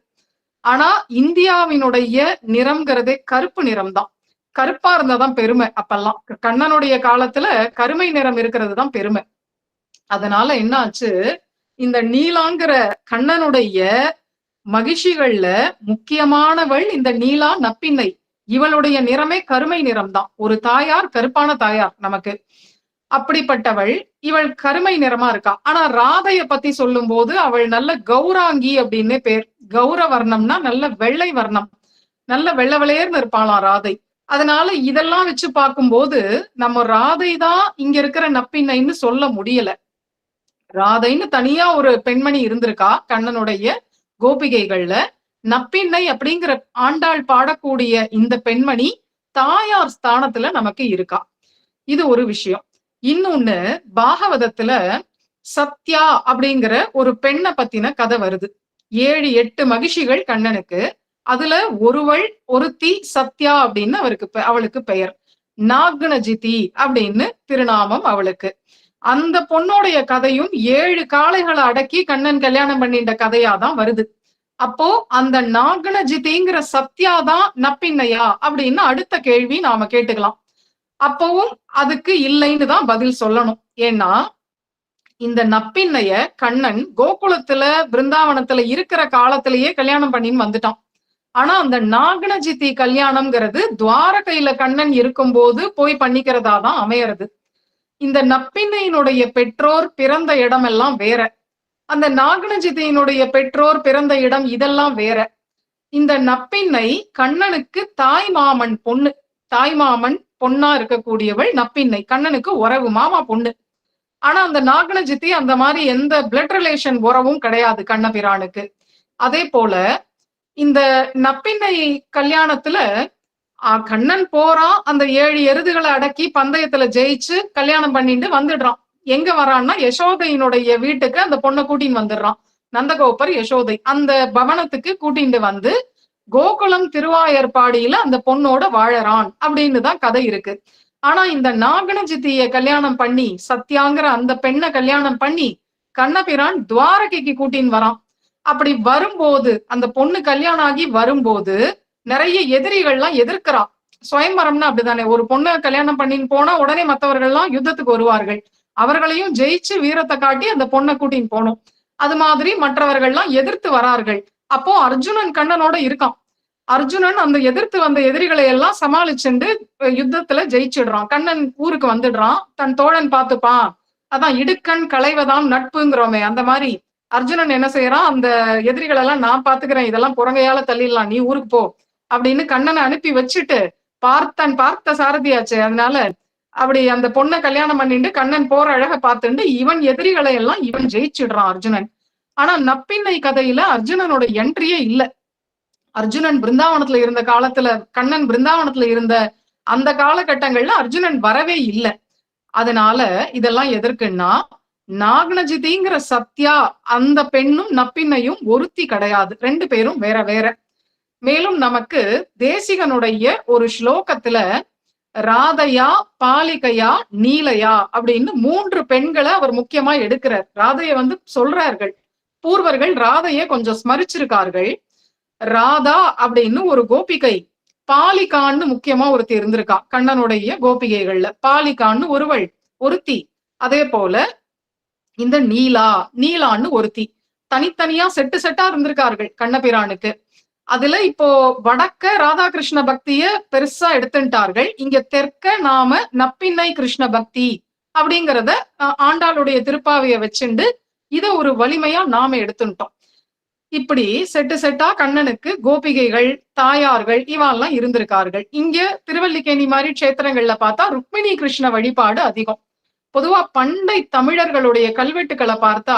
ஆனா இந்தியாவினுடைய நிறம்ங்கிறதே கருப்பு நிறம் தான். கருப்பா இருந்ததான் பெருமை. அப்பெல்லாம் கண்ணனுடைய காலத்துல கருமை நிறம் இருக்கிறது தான் பெருமை. அதனால என்ன ஆச்சு, இந்த நீலாங்கிற கண்ணனுடைய மகிழ்ச்சிகள்ல முக்கியமானவள் இந்த நீலா நப்பின்னை. இவளுடைய நிறமே கருமை நிறம் தான். ஒரு தாயார், கருப்பான தாயார் நமக்கு. அப்படிப்பட்டவள் இவள் கருமை நிறமா இருக்கா. ஆனா ராதைய பத்தி சொல்லும் போது அவள் நல்ல கௌராங்கி அப்படின்னே பேர். கௌர வர்ணம்னா நல்ல வெள்ளை வர்ணம், நல்ல வெள்ளை வெளையர்னு இருப்பாளாம் ராதை. அதனால இதெல்லாம் வச்சு பார்க்கும்போது நம்ம ராதை தான் இங்க இருக்கிற நப்பின்னைன்னு சொல்ல முடியல. ராதைன்னு தனியா ஒரு பெண்மணி இருந்திருக்கா கண்ணனுடைய கோபிகைகள்ல. நப்பின்னை அப்படிங்கிற ஆண்டாள் பாடக்கூடிய இந்த பெண்மணி தாயார் ஸ்தானத்துல நமக்கு இருக்கா. இது ஒரு விஷயம். இன்னொன்னு, பாகவதத்துல சத்யா அப்படிங்கிற ஒரு பெண்ணை பத்தின கதை வருது. 7, 8 மகிழ்ச்சிகள் கண்ணனுக்கு. அதுல ஒருத்தி சத்யா அப்படின்னு அவளுக்கு பெயர். நாகனஜிதி அப்படின்னு திருநாமம் அவளுக்கு. அந்த பொண்ணுடைய கதையும் 7 காளைகளை அடக்கி கண்ணன் கல்யாணம் பண்ணிட்ட கதையாதான் வருது. அப்போ அந்த நாகனஜிதிங்கிற சத்யாதான் நப்பின்னையா அப்படின்னு அடுத்த கேள்வி நாம கேட்டுக்கலாம். அப்பவும் அதுக்கு இல்லைன்னு தான் பதில் சொல்லணும். ஏன்னா இந்த நப்பின்னைய கண்ணன் கோகுலத்துல பிருந்தாவனத்துல இருக்கிற காலத்திலேயே கல்யாணம் பண்ணின்னு வந்துட்டான். ஆனா அந்த நாகனஜிதி கல்யாணம்ங்கிறது துவாரகையில கண்ணன் இருக்கும்போது போய் பண்ணிக்கிறதா தான் அமையறது. இந்த நப்பின்னையினுடைய பெற்றோர் பிறந்த இடம் எல்லாம் வேற. அந்த நாகனஜிதியினுடைய பெற்றோர் பிறந்த இடம் இதெல்லாம் வேற. இந்த நப்பின்னை கண்ணனுக்கு தாய்மாமன் பொண்ணு. தாய்மாமன் பொண்ணா இருக்கக்கூடியவள் நப்பின்னை. கண்ணனுக்கு உறவு, மாமா பொண்ணு. ஆனா அந்த நாகனஜிதி அந்த மாதிரி எந்த பிளட் ரிலேஷன் உறவும் கிடையாது கண்ணபிரானுக்கு. அதே போல இந்த நப்பின்னை கல்யாணத்துல கண்ணன் போறான், அந்த 7 எருதுகளை அடக்கி பந்தயத்துல ஜெயிச்சு கல்யாணம் பண்ணிட்டு வந்துடுறான். எங்க வரான்னா யசோதையினுடைய வீட்டுக்கு அந்த பொண்ணை கூட்டின்னு வந்துடுறான். நந்தகோபர் யசோதை அந்த பவனத்துக்கு கூட்டிட்டு வந்து கோகுலம் திருவாயர்பாடியில அந்த பொண்ணோட வாழறான் அப்படின்னு தான் கதை இருக்கு. ஆனா இந்த நாகனஜித்திய கல்யாணம் பண்ணி சத்யாங்கிற அந்த பெண்ணை கல்யாணம் பண்ணி கண்ணபிரான் துவாரகைக்கு கூட்டின்னு வரான். அப்படி வரும்போது அந்த பொண்ணு கல்யாணம் ஆகி வரும்போது நிறைய எதிரிகள்லாம் எதிர்க்கிறான். சுயம்பரம்னா அப்படித்தானே, ஒரு பொண்ணை கல்யாணம் பண்ணின்னு போனா உடனே மற்றவர்கள்லாம் யுத்தத்துக்கு வருவார்கள். அவர்களையும் ஜெயிச்சு வீரத்தை காட்டி அந்த பொண்ணை கூட்டின்னு போனோம். அது மாதிரி மற்றவர்கள்லாம் எதிர்த்து வரார்கள். அப்போ அர்ஜுனன் கண்ணனோட இருக்கான். அர்ஜுனன் அந்த எதிர்த்து வந்த எதிரிகளை எல்லாம் சமாளிச்சுண்டு யுத்தத்துல ஜெயிச்சிடுறான். கண்ணன் ஊருக்கு வந்துடுறான். தன் தோழன் பார்த்துப்பான். அதான் இடுக்கண் களைவதான் நட்புங்கிறோமே, அந்த மாதிரி அர்ஜுனன் என்ன செய்யறான், அந்த எதிரிகள் எல்லாம் நான் பாத்துக்கிறேன், இதெல்லாம் புறங்கையால தள்ளிடலாம், நீ ஊருக்கு போ அப்படின்னு கண்ணனை அனுப்பி வச்சுட்டு, பார்த்த சாரதியாச்சு, அதனால அப்படி அந்த பொண்ணை கல்யாணம் பண்ணிட்டு கண்ணன் போற அழக பார்த்துட்டு இவன் எதிரிகளை எல்லாம் இவன் ஜெயிச்சிடுறான் அர்ஜுனன். ஆனா நப்பின்னை கதையில அர்ஜுனனோட என்ட்ரியே இல்ல. அர்ஜுனன் பிருந்தாவனத்துல இருந்த காலத்துல, கண்ணன் பிருந்தாவனத்துல இருந்த அந்த காலகட்டங்கள்ல அர்ஜுனன் வரவே இல்லை. அதனால இதெல்லாம் எதற்குன்னா, நாகனஜிதிங்கிற சத்யா அந்த பெண்ணும் நப்பின்னையும் ஒருத்தி கிடையாது, 2 பேரும் வேற வேற. மேலும் நமக்கு தேசிகனுடைய ஒரு ஸ்லோகத்துல ராதையா, பாலிகையா, நீலையா அப்படின்னு 3 பெண்களை அவர் முக்கியமா எடுக்கிறார். ராதைய சொல்றார்கள் பூர்வர்கள், ராதைய கொஞ்சம் ஸ்மரிச்சிருக்கார்கள். ராதா அப்படின்னு ஒரு கோபிகை, பாலிகான்னு முக்கியமா ஒருத்தி இருந்திருக்கா கண்ணனுடைய கோபிகைகள்ல. பாலிகான்னு ஒருத்தி. அதே போல இந்த நீலான்னு ஒருத்தி. தனித்தனியா செட்டா இருந்திருக்கார்கள் கண்ணபிரானுக்கு. அதுல இப்போ வடக்க ராதாகிருஷ்ண பக்திய பெருசா எடுத்துட்டார்கள். இங்க தெற்க நாம நப்பின்னை கிருஷ்ண பக்தி அப்படிங்கிறத ஆண்டாளுடைய திருப்பாவைய வச்சுண்டு இத ஒரு வலிமையா நாம எடுத்துட்டோம். இப்படி செட்டு செட்டா கண்ணனுக்கு கோபிகைகள், தாயார்கள் இவெல்லாம் இருந்திருக்கார்கள். இங்க திருவல்லிக்கேணி மாதிரி க்ஷேத்திரங்கள்ல பார்த்தா ருக்மிணி கிருஷ்ண வழிபாடு அதிகம். பொதுவா பண்டை தமிழர்களுடைய கல்வெட்டுக்களை பார்த்தா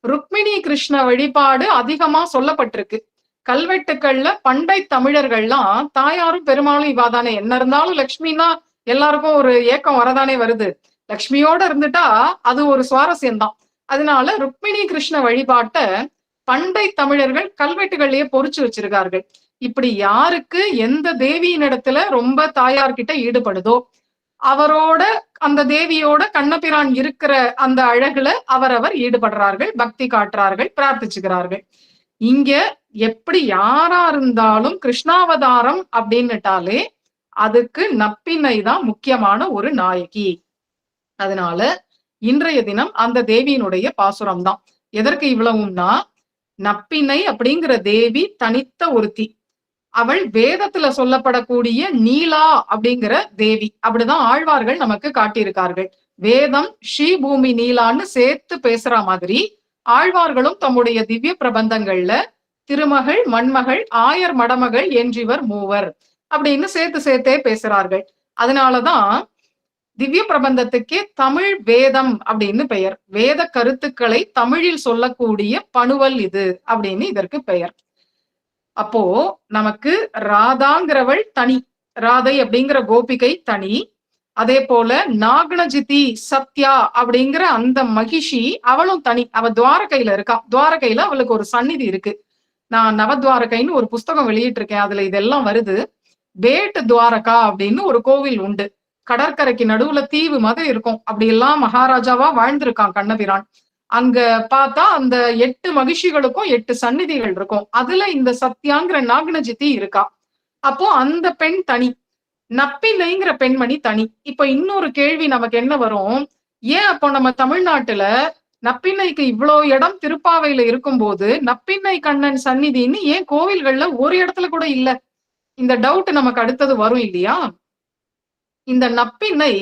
ருக்மிணி கிருஷ்ண வழிபாடு அதிகமா சொல்லப்பட்டிருக்கு. கல்வெட்டுக்கள்ல பண்டை தமிழர்கள்லாம் தாயாரும் பெருமாளும் இவாதானே, என்ன இருந்தாலும் லக்ஷ்மின்னா எல்லாருக்கும் ஒரு ஏக்கம் வரதானே வருது. லக்ஷ்மியோட இருந்துட்டா அது ஒரு சுவாரஸ்யம் தான். அதனால ருக்மிணி கிருஷ்ண வழிபாட்ட பண்டை தமிழர்கள் கல்வெட்டுகள்லயே பொறிச்சு வச்சிருக்கார்கள். இப்படி யாருக்கு எந்த தேவியினிடத்துல ரொம்ப தாயார்கிட்ட ஈடுபடுதோ அவரோட அந்த தேவியோட கண்ணபிரான் இருக்கிற அந்த அழகுல அவரவர் ஈடுபடுறார்கள், பக்தி காட்டுறார்கள், பிரார்த்திச்சுக்கிறார்கள். இங்க எப்படி யாரா இருந்தாலும் கிருஷ்ணாவதாரம் அப்படின்னுட்டாலே அதுக்கு நப்பினை தான் முக்கியமான ஒரு நாயகி. அதனால இன்றைய தினம் அந்த தேவியினுடைய பாசுரம் தான். எதற்கு இவ்வளவுன்னா, நப்பினை அப்படிங்கிற தேவி தனித்த ஒருத்தி. அவள் வேதத்துல சொல்லப்படக்கூடிய நீலா அப்படிங்கிற தேவி. அப்படிதான் ஆழ்வார்கள் நமக்கு காட்டியிருக்கார்கள். வேதம் ஸ்ரீபூமி நீலான்னு சேர்த்து பேசுற மாதிரி ஆழ்வார்களும் தம்முடைய திவ்ய பிரபந்தங்கள்ல திருமகள், மண்மகள், ஆயர் மடமகள் என்றிவர் மூவர் அப்படின்னு சேர்த்து சேர்த்தே பேசுறார்கள். அதனாலதான் திவ்ய பிரபந்தத்துக்கே தமிழ் வேதம் அப்படின்னு பெயர். வேத கருத்துக்களை தமிழில் சொல்லக்கூடிய பணுவல் இது அப்படின்னு இதற்கு பெயர். அப்போ நமக்கு ராதாங்கிறவள் தனி, ராதை அப்படிங்கிற கோபிகை தனி. அதே போல நாகனஜிதி சத்யா அப்படிங்கிற அந்த மகிஷி அவளும் தனி. அவ துவாரகையில இருக்கா. துவாரகையில அவளுக்கு ஒரு சந்நிதி இருக்கு. நான் நவத்வாரகைன்னு ஒரு புஸ்தகம் வெளியிட்டு இருக்கேன். அதுல இதெல்லாம் வருது. பேட் துவாரகா அப்படின்னு ஒரு கோவில் உண்டு. கடற்கரைக்கு நடுவுல தீவு மாதிரி இருக்கும். அப்படி எல்லாம் மகாராஜாவா வாழ்ந்திருக்கான் கண்ணபிரான். அங்க பார்த்தா அந்த 8 மகிழ்ச்சிகளுக்கும் 8 சந்நிதிகள் இருக்கும். அதுல இந்த சத்யாங்கிற நாகனஜிதி இருக்கா. அப்போ அந்த பெண் தனி, நப்பினைங்கிற பெண்மணி தனி. இப்ப இன்னொரு கேள்வி நமக்கு என்ன வரும், ஏன் அப்போ நம்ம தமிழ்நாட்டுல நப்பின்னைக்கு இவ்வளோ இடம் திருப்பாவையில இருக்கும்போது நப்பின்னை கண்ணன் சந்நிதின்னு ஏன் கோவில்கள்ல ஒரு இடத்துல கூட இல்ல? இந்த டவுட் நமக்கு அடுத்தது வரும் இல்லையா? இந்த நப்பின்னை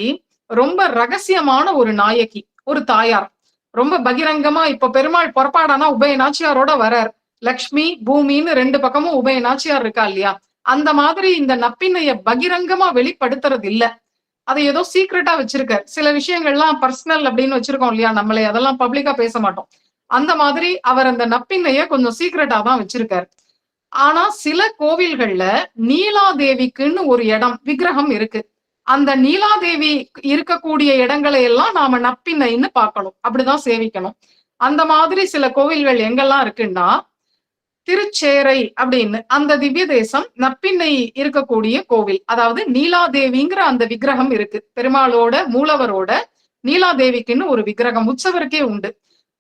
ரொம்ப ரகசியமான ஒரு நாயகி, ஒரு தாயார். ரொம்ப பகிரங்கமா இப்ப பெருமாள் புறப்பாடானா உபய நாச்சியாரோட வரார். லக்ஷ்மி பூமின்னு 2 பக்கமும் உபய நாச்சியார் இருக்கா இல்லையா? அந்த மாதிரி இந்த நப்பின்னைய பகிரங்கமா வெளிப்படுத்துறது இல்ல. அதை ஏதோ சீக்ரெட்டா வச்சிருக்கார். சில விஷயங்கள்லாம் பர்சனல் அப்படின்னு வச்சிருக்கோம் இல்லையா நம்மளே, அதெல்லாம் பப்ளிக்கா பேச மாட்டோம். அந்த மாதிரி அவர் அந்த நப்பின்னைய கொஞ்சம் சீக்ரெட்டா தான் வச்சிருக்காரு. ஆனா சில கோவில்கள்ல நீலாதேவிக்குன்னு ஒரு இடம், விக்கிரகம் இருக்கு. அந்த நீலாதேவி இருக்கக்கூடிய இடங்களை எல்லாம் நாம நப்பின்னைன்னு பார்க்கணும், அப்படிதான் சேவிக்கணும். அந்த மாதிரி சில கோவில்கள் எங்கெல்லாம் இருக்குன்னா, திருச்சேரை அப்படின்னு அந்த திவ்ய தேசம் நப்பின்னை இருக்கக்கூடிய கோவில். அதாவது நீலாதேவிங்கிற அந்த விக்கிரகம் இருக்கு. பெருமாளோட மூலவரோட நீலாதேவிக்குன்னு ஒரு விக்கிரகம் உற்சவருக்கே உண்டு.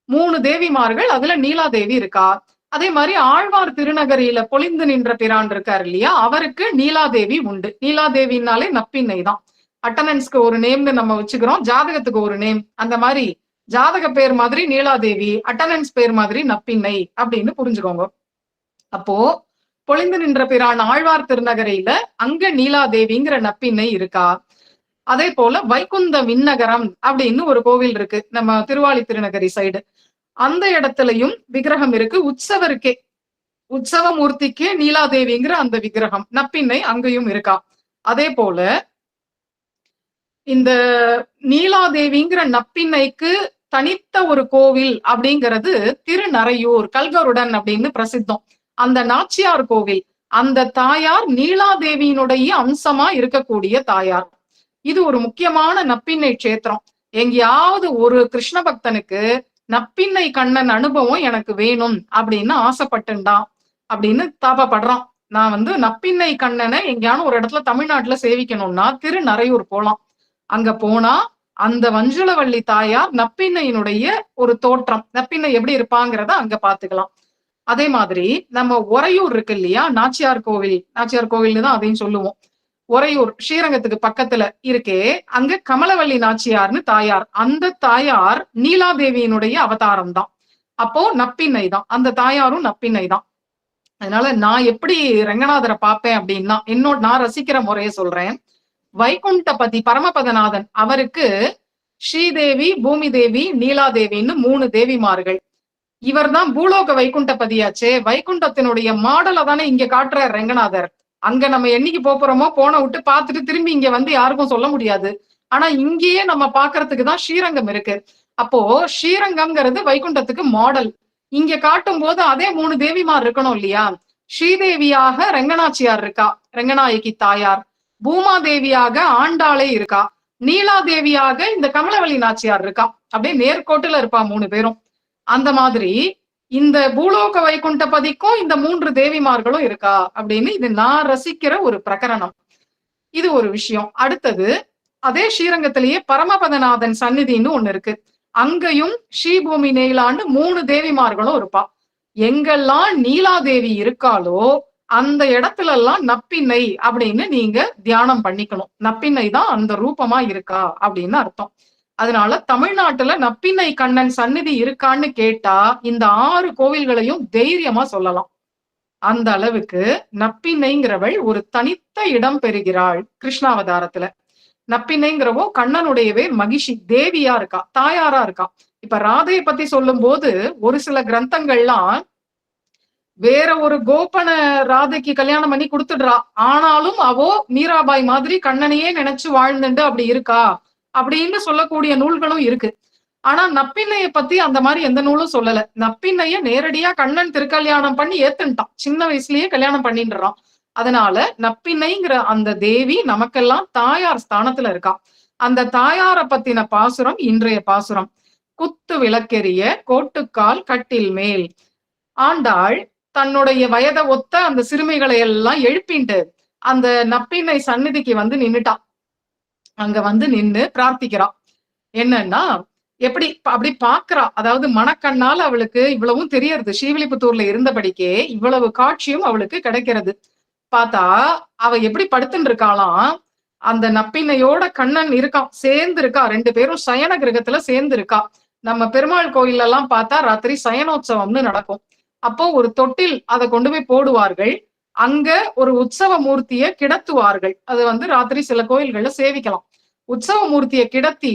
3 தேவிமார்கள், அதுல நீலாதேவி இருக்கா. அதே மாதிரி ஆழ்வார் திருநகரியில பொலிந்து நின்ற பிரான் இருக்காரு இல்லையா, அவருக்கு நீலாதேவி உண்டு. நீலாதேவினாலே நப்பின்னை தான். அட்டனன்ஸ்க்கு ஒரு நேம்னு நம்ம வச்சுக்கிறோம், ஜாதகத்துக்கு ஒரு நேம். அந்த மாதிரி ஜாதக பேர் மாதிரி நீலாதேவி, அட்டனன்ஸ் பேர் மாதிரி நப்பின்னை அப்படின்னு புரிஞ்சுக்கோங்க. அப்போ பொலிந்து நின்ற பிரான் ஆழ்வார் திருநகரியில அங்க நீலாதேவிங்கிற நப்பின்னை இருக்கா. அதே போல வைகுந்த விண்ணகரம் அப்படின்னு ஒரு கோவில் இருக்கு நம்ம திருவாலி திருநகரி சைடு. அந்த இடத்துலயும் விக்கிரகம் இருக்கு. உற்சவருக்கே, உற்சவமூர்த்திக்கே நீலாதேவிங்கிற அந்த விக்கிரகம், நப்பின்னை அங்கேயும் இருக்கா. அதே போல இந்த நீலாதேவிங்கிற நப்பின்னைக்கு தனித்த ஒரு கோவில் அப்படிங்கிறது திருநறையூர் கல்கருடன் அப்படின்னு பிரசித்தம். அந்த நாச்சியார் கோவில், அந்த தாயார் நீலாதேவியினுடைய அம்சமா இருக்கக்கூடிய தாயார். இது ஒரு முக்கியமான நப்பின்னை கஷேத்திரம். எங்கேயாவது ஒரு கிருஷ்ண பக்தனுக்கு நப்பின்னை கண்ணன் அனுபவம் எனக்கு வேணும் அப்படின்னு ஆசைப்பட்டுண்டான் அப்படின்னு தாபப்படுறான். நான் நப்பின்னை கண்ணனை எங்கேயான ஒரு இடத்துல தமிழ்நாட்டுல சேவிக்கணும்னா திருநறையூர் போலாம். அங்க போனா அந்த வஞ்சுளவள்ளி தாயார் நப்பின்னையினுடைய ஒரு தோற்றம், நப்பின்னை எப்படி இருப்பாங்கிறத அங்க பாத்துக்கலாம். அதே மாதிரி நம்ம உறையூர் இருக்கு இல்லையா, நாச்சியார் கோவில், நாச்சியார் கோவில்னு தான் அதையும் சொல்லுவோம். உறையூர் ஸ்ரீரங்கத்துக்கு பக்கத்துல இருக்கே, அங்க கமலவள்ளி நாச்சியார்னு தாயார். அந்த தாயார் நீலாதேவியினுடைய அவதாரம் தான். அப்போ நப்பின்னை தான், அந்த தாயாரும் நப்பின்னை தான். அதனால நான் எப்படி ரங்கநாதரை பார்ப்பேன் அப்படின்னா, நான் ரசிக்கிற முறையை சொல்றேன். வைகுண்டபதி பரமபதநாதன் அவருக்கு ஸ்ரீதேவி, பூமி தேவி, நீலாதேவின்னு 3 தேவிமார்கள். இவர்தான் பூலோக வைகுண்டபதியாச்சே. வைகுண்டத்தினுடைய மாடலை தானே இங்க காட்டுறார் ரெங்கநாதர். அங்க நம்ம என்னைக்கு போறோமோ போன விட்டு பார்த்துட்டு திரும்பி இங்க வந்து யாருக்கும் சொல்ல முடியாது. ஆனா இங்கேயே நம்ம பாக்குறதுக்கு தான் ஸ்ரீரங்கம் இருக்கு. அப்போ ஸ்ரீரங்கம்ங்கிறது வைகுண்டத்துக்கு மாடல். இங்க காட்டும் போது அதே 3 தேவிமார் இருக்கணும் இல்லையா? ஸ்ரீதேவியாக ரெங்கநாச்சியார் இருக்கா, ரெங்கநாயகி தாயார். பூமாதேவியாக ஆண்டாளே இருக்கா. நீலாதேவியாக இந்த கமலவல்லி நாச்சியார் இருக்கா. அப்படியே நேர்கோட்டுல இருப்பா 3 பேரும். அந்த மாதிரி இந்த பூலோக வைகுண்டபதிக்கும் இந்த 3 தேவிமார்களும் இருக்கா அப்படின்னு இது நான் ரசிக்கிற ஒரு பிரகரணம். இது ஒரு விஷயம். அடுத்தது அதே ஸ்ரீரங்கத்திலேயே பரமபதநாதன் சந்நிதின்னு ஒண்ணு இருக்கு. அங்கேயும் ஸ்ரீபூமி நெய்லான்னு 3 தேவிமார்களும் இருப்பா. எங்கெல்லாம் நீலாதேவி இருக்காளோ அந்த இடத்துல எல்லாம் நப்பின்னை அப்படின்னு நீங்க தியானம் பண்ணிக்கணும். நப்பின்னை தான் அந்த ரூபமா இருக்கா அப்படின்னு அர்த்தம். அதனால தமிழ்நாட்டுல நப்பின்னை கண்ணன் சந்நிதி இருக்கான்னு கேட்டா இந்த 6 கோவில்களையும் தைரியமா சொல்லலாம். அந்த அளவுக்கு நப்பின்னைங்கிறவள் ஒரு தனித்த இடம் பெறுகிறாள் கிருஷ்ணாவதாரத்துல. நப்பின்னைங்கிறவோ கண்ணனுடையவே மகிஷி தேவியா இருக்கா, தாயாரா இருக்கா. இப்ப ராதையை பத்தி சொல்லும் போது ஒரு சில கிரந்தங்கள்லாம் வேற ஒரு கோபன ராதைக்கு கல்யாணம் பண்ணி கொடுத்துடுறா. ஆனாலும் அவோ மீராபாய் மாதிரி கண்ணனையே நினைச்சு வாழ்ந்துட்டு அப்படி இருக்கா அப்படின்னு சொல்லக்கூடிய நூல்களும் இருக்கு. ஆனா நப்பின்னைய பத்தி அந்த மாதிரி எந்த நூலும் சொல்லல. நப்பின்னைய நேரடியா கண்ணன் திருக்கல்யாணம் பண்ணி ஏத்துட்டான். சின்ன வயசுலயே கல்யாணம் பண்ணிடுறான். அதனால நப்பின்னைங்கிற அந்த தேவி நமக்கெல்லாம் தாயார் ஸ்தானத்துல இருக்கா. அந்த தாயார பத்தின பாசுரம் இன்றைய பாசுரம். குத்து விளக்கெரிய கோட்டுக்கால் கட்டில் மேல். ஆண்டாள் தன்னுடைய வயதை ஒத்த அந்த சிறுமிகளை எல்லாம் எழுப்பிண்டு அந்த நப்பின்னை சந்நிதிக்கு வந்து நின்னுட்டான். அங்க வந்து நின்னு பிரார்த்திக்கிறான். என்னன்னா எப்படி அப்படி பாக்குறா, அதாவது மனக்கண்ணால் அவளுக்கு இவ்வளவும் தெரியறது. ஸ்ரீவில்லிபுத்தூர்ல இருந்தபடிக்கே இவ்வளவு காட்சியும் அவளுக்கு கிடைக்கிறது. பார்த்தா அவ எப்படி படுத்துட்டு இருக்காளாம். அந்த நப்பின்னையோட கண்ணன் இருக்கான், சேர்ந்து இருக்கா. 2 பேரும் சயன கிரகத்துல சேர்ந்து இருக்கா. நம்ம பெருமாள் கோயில்ல எல்லாம் பார்த்தா ராத்திரி சயனோற்சவம்னு நடக்கும். அப்போ ஒரு தொட்டில் அதை கொண்டு போய் போடுவார்கள். அங்க ஒரு உற்சவ மூர்த்தியை கிடத்துவார்கள். அது வந்து ராத்திரி சில கோயில்கள்ல சேவிக்கலாம். உற்சவ மூர்த்தியை கிடத்தி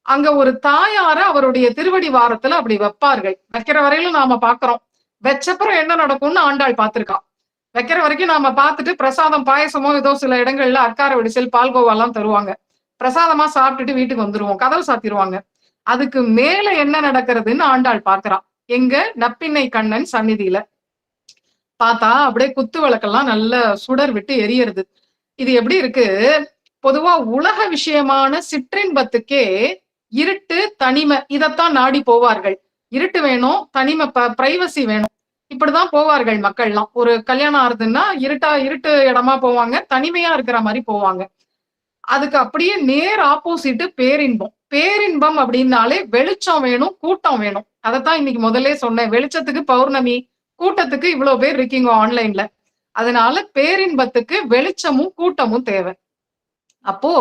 அங்க ஒரு தாயார அவருடைய திருவடி வாரத்துல அப்படி வைப்பார்கள். வைக்கிற வரையிலும் நாம பாக்குறோம். வச்சப்புறம் என்ன நடக்கும்னு ஆண்டாள் பார்த்திருக்கா. வைக்கிற வரைக்கும் நாம பார்த்துட்டு பிரசாதம் பாயசமோ ஏதோ சில இடங்கள்ல அக்கார விடிசல் பால்கோவெல்லாம் தருவாங்க. பிரசாதமா சாப்பிட்டுட்டு வீட்டுக்கு வந்துருவோம், கதவு சாத்திருவாங்க. அதுக்கு மேல என்ன நடக்கிறதுன்னு ஆண்டாள் பாக்குறான். எங்க நப்பின்னை கண்ணன் சந்நிதியில பார்த்தா அப்படியே குத்து விளக்கெல்லாம் நல்ல சுடர் விட்டு எரியறது. இது எப்படி இருக்கு? பொதுவா உலக விஷயமான சிற்றின்பத்துக்கே இருட்டு தனிமை இதத்தான் நாடி போவார்கள். இருட்டு வேணும், தனிமை, பிரைவசி வேணும். இப்படிதான் போவார்கள் மக்கள்லாம். ஒரு கல்யாணம் ஆறுதுன்னா இருட்டு இடமா போவாங்க, தனிமையா இருக்கிற மாதிரி போவாங்க. அதுக்கு அப்படியே நேர் ஆப்போசிட் பேரின்பம். பேரின்பம் அப்படின்னாலே வெளிச்சம் வேணும், கூட்டம் வேணும். அதைத்தான் இன்னைக்கு முதல்ல சொன்னேன். வெளிச்சத்துக்கு பௌர்ணமி, கூட்டத்துக்கு இவ்வளவு பேர் இருக்கீங்க ஆன்லைன்ல. அதனால பேரின்பத்துக்கு வெளிச்சமும் கூட்டமும் தேவை. அப்போ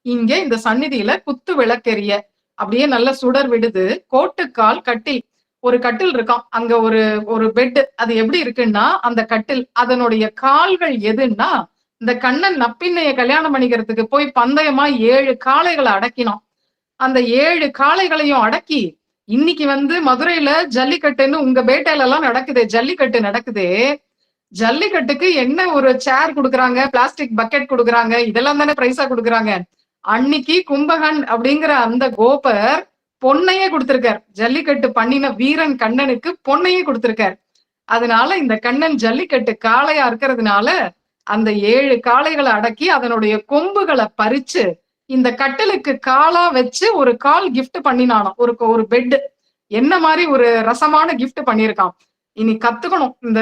இங்க இந்த சந்நிதியில குத்து விளக்கெரிய அப்படியே நல்ல சுடர் விடுது. கோட்டுக்கால் கட்டில், ஒரு கட்டில் இருக்கான் அங்க, ஒரு பெட். அது எப்படி இருக்குன்னா அந்த கட்டில் அதனுடைய கால்கள் எதுன்னா இந்த கண்ணன் நப்பின்னைய கல்யாணம் பண்ணிக்கிறதுக்கு போய் பந்தயமா 7 காளைகளை அடக்கினான். அந்த 7 காளைகளையும் அடக்கி இன்னைக்கு வந்து மதுரையில ஜல்லிக்கட்டுன்னு உங்க பேட்டையில எல்லாம் நடக்குது, ஜல்லிக்கட்டு நடக்குது. ஜல்லிக்கட்டுக்கு என்ன ஒரு சேர் கொடுக்குறாங்க, பிளாஸ்டிக் பக்கெட் கொடுக்குறாங்க, இதெல்லாம் தானே பிரைஸா கொடுக்குறாங்க. அன்னைக்கு கும்பகன் அப்படிங்கிற அந்த கோபர் பொன்னையே கொடுத்திருக்கார். ஜல்லிக்கட்டு பண்ணின வீரன் கண்ணனுக்கு பொன்னையே கொடுத்திருக்கார். அதனால இந்த கண்ணன் ஜல்லிக்கட்டு காளையா இருக்கிறதுனால அந்த 7 காளைகளை அடக்கி அதனுடைய கொம்புகளை பறிச்சு இந்த கட்டிலுக்கு காலா வச்சு ஒரு கால் கிஃப்ட் பண்ணினானோ, ஒரு பெட். என்ன மாதிரி ஒரு ரசமான கிஃப்ட் பண்ணியிருக்கான். இனி கத்துக்கணும் இந்த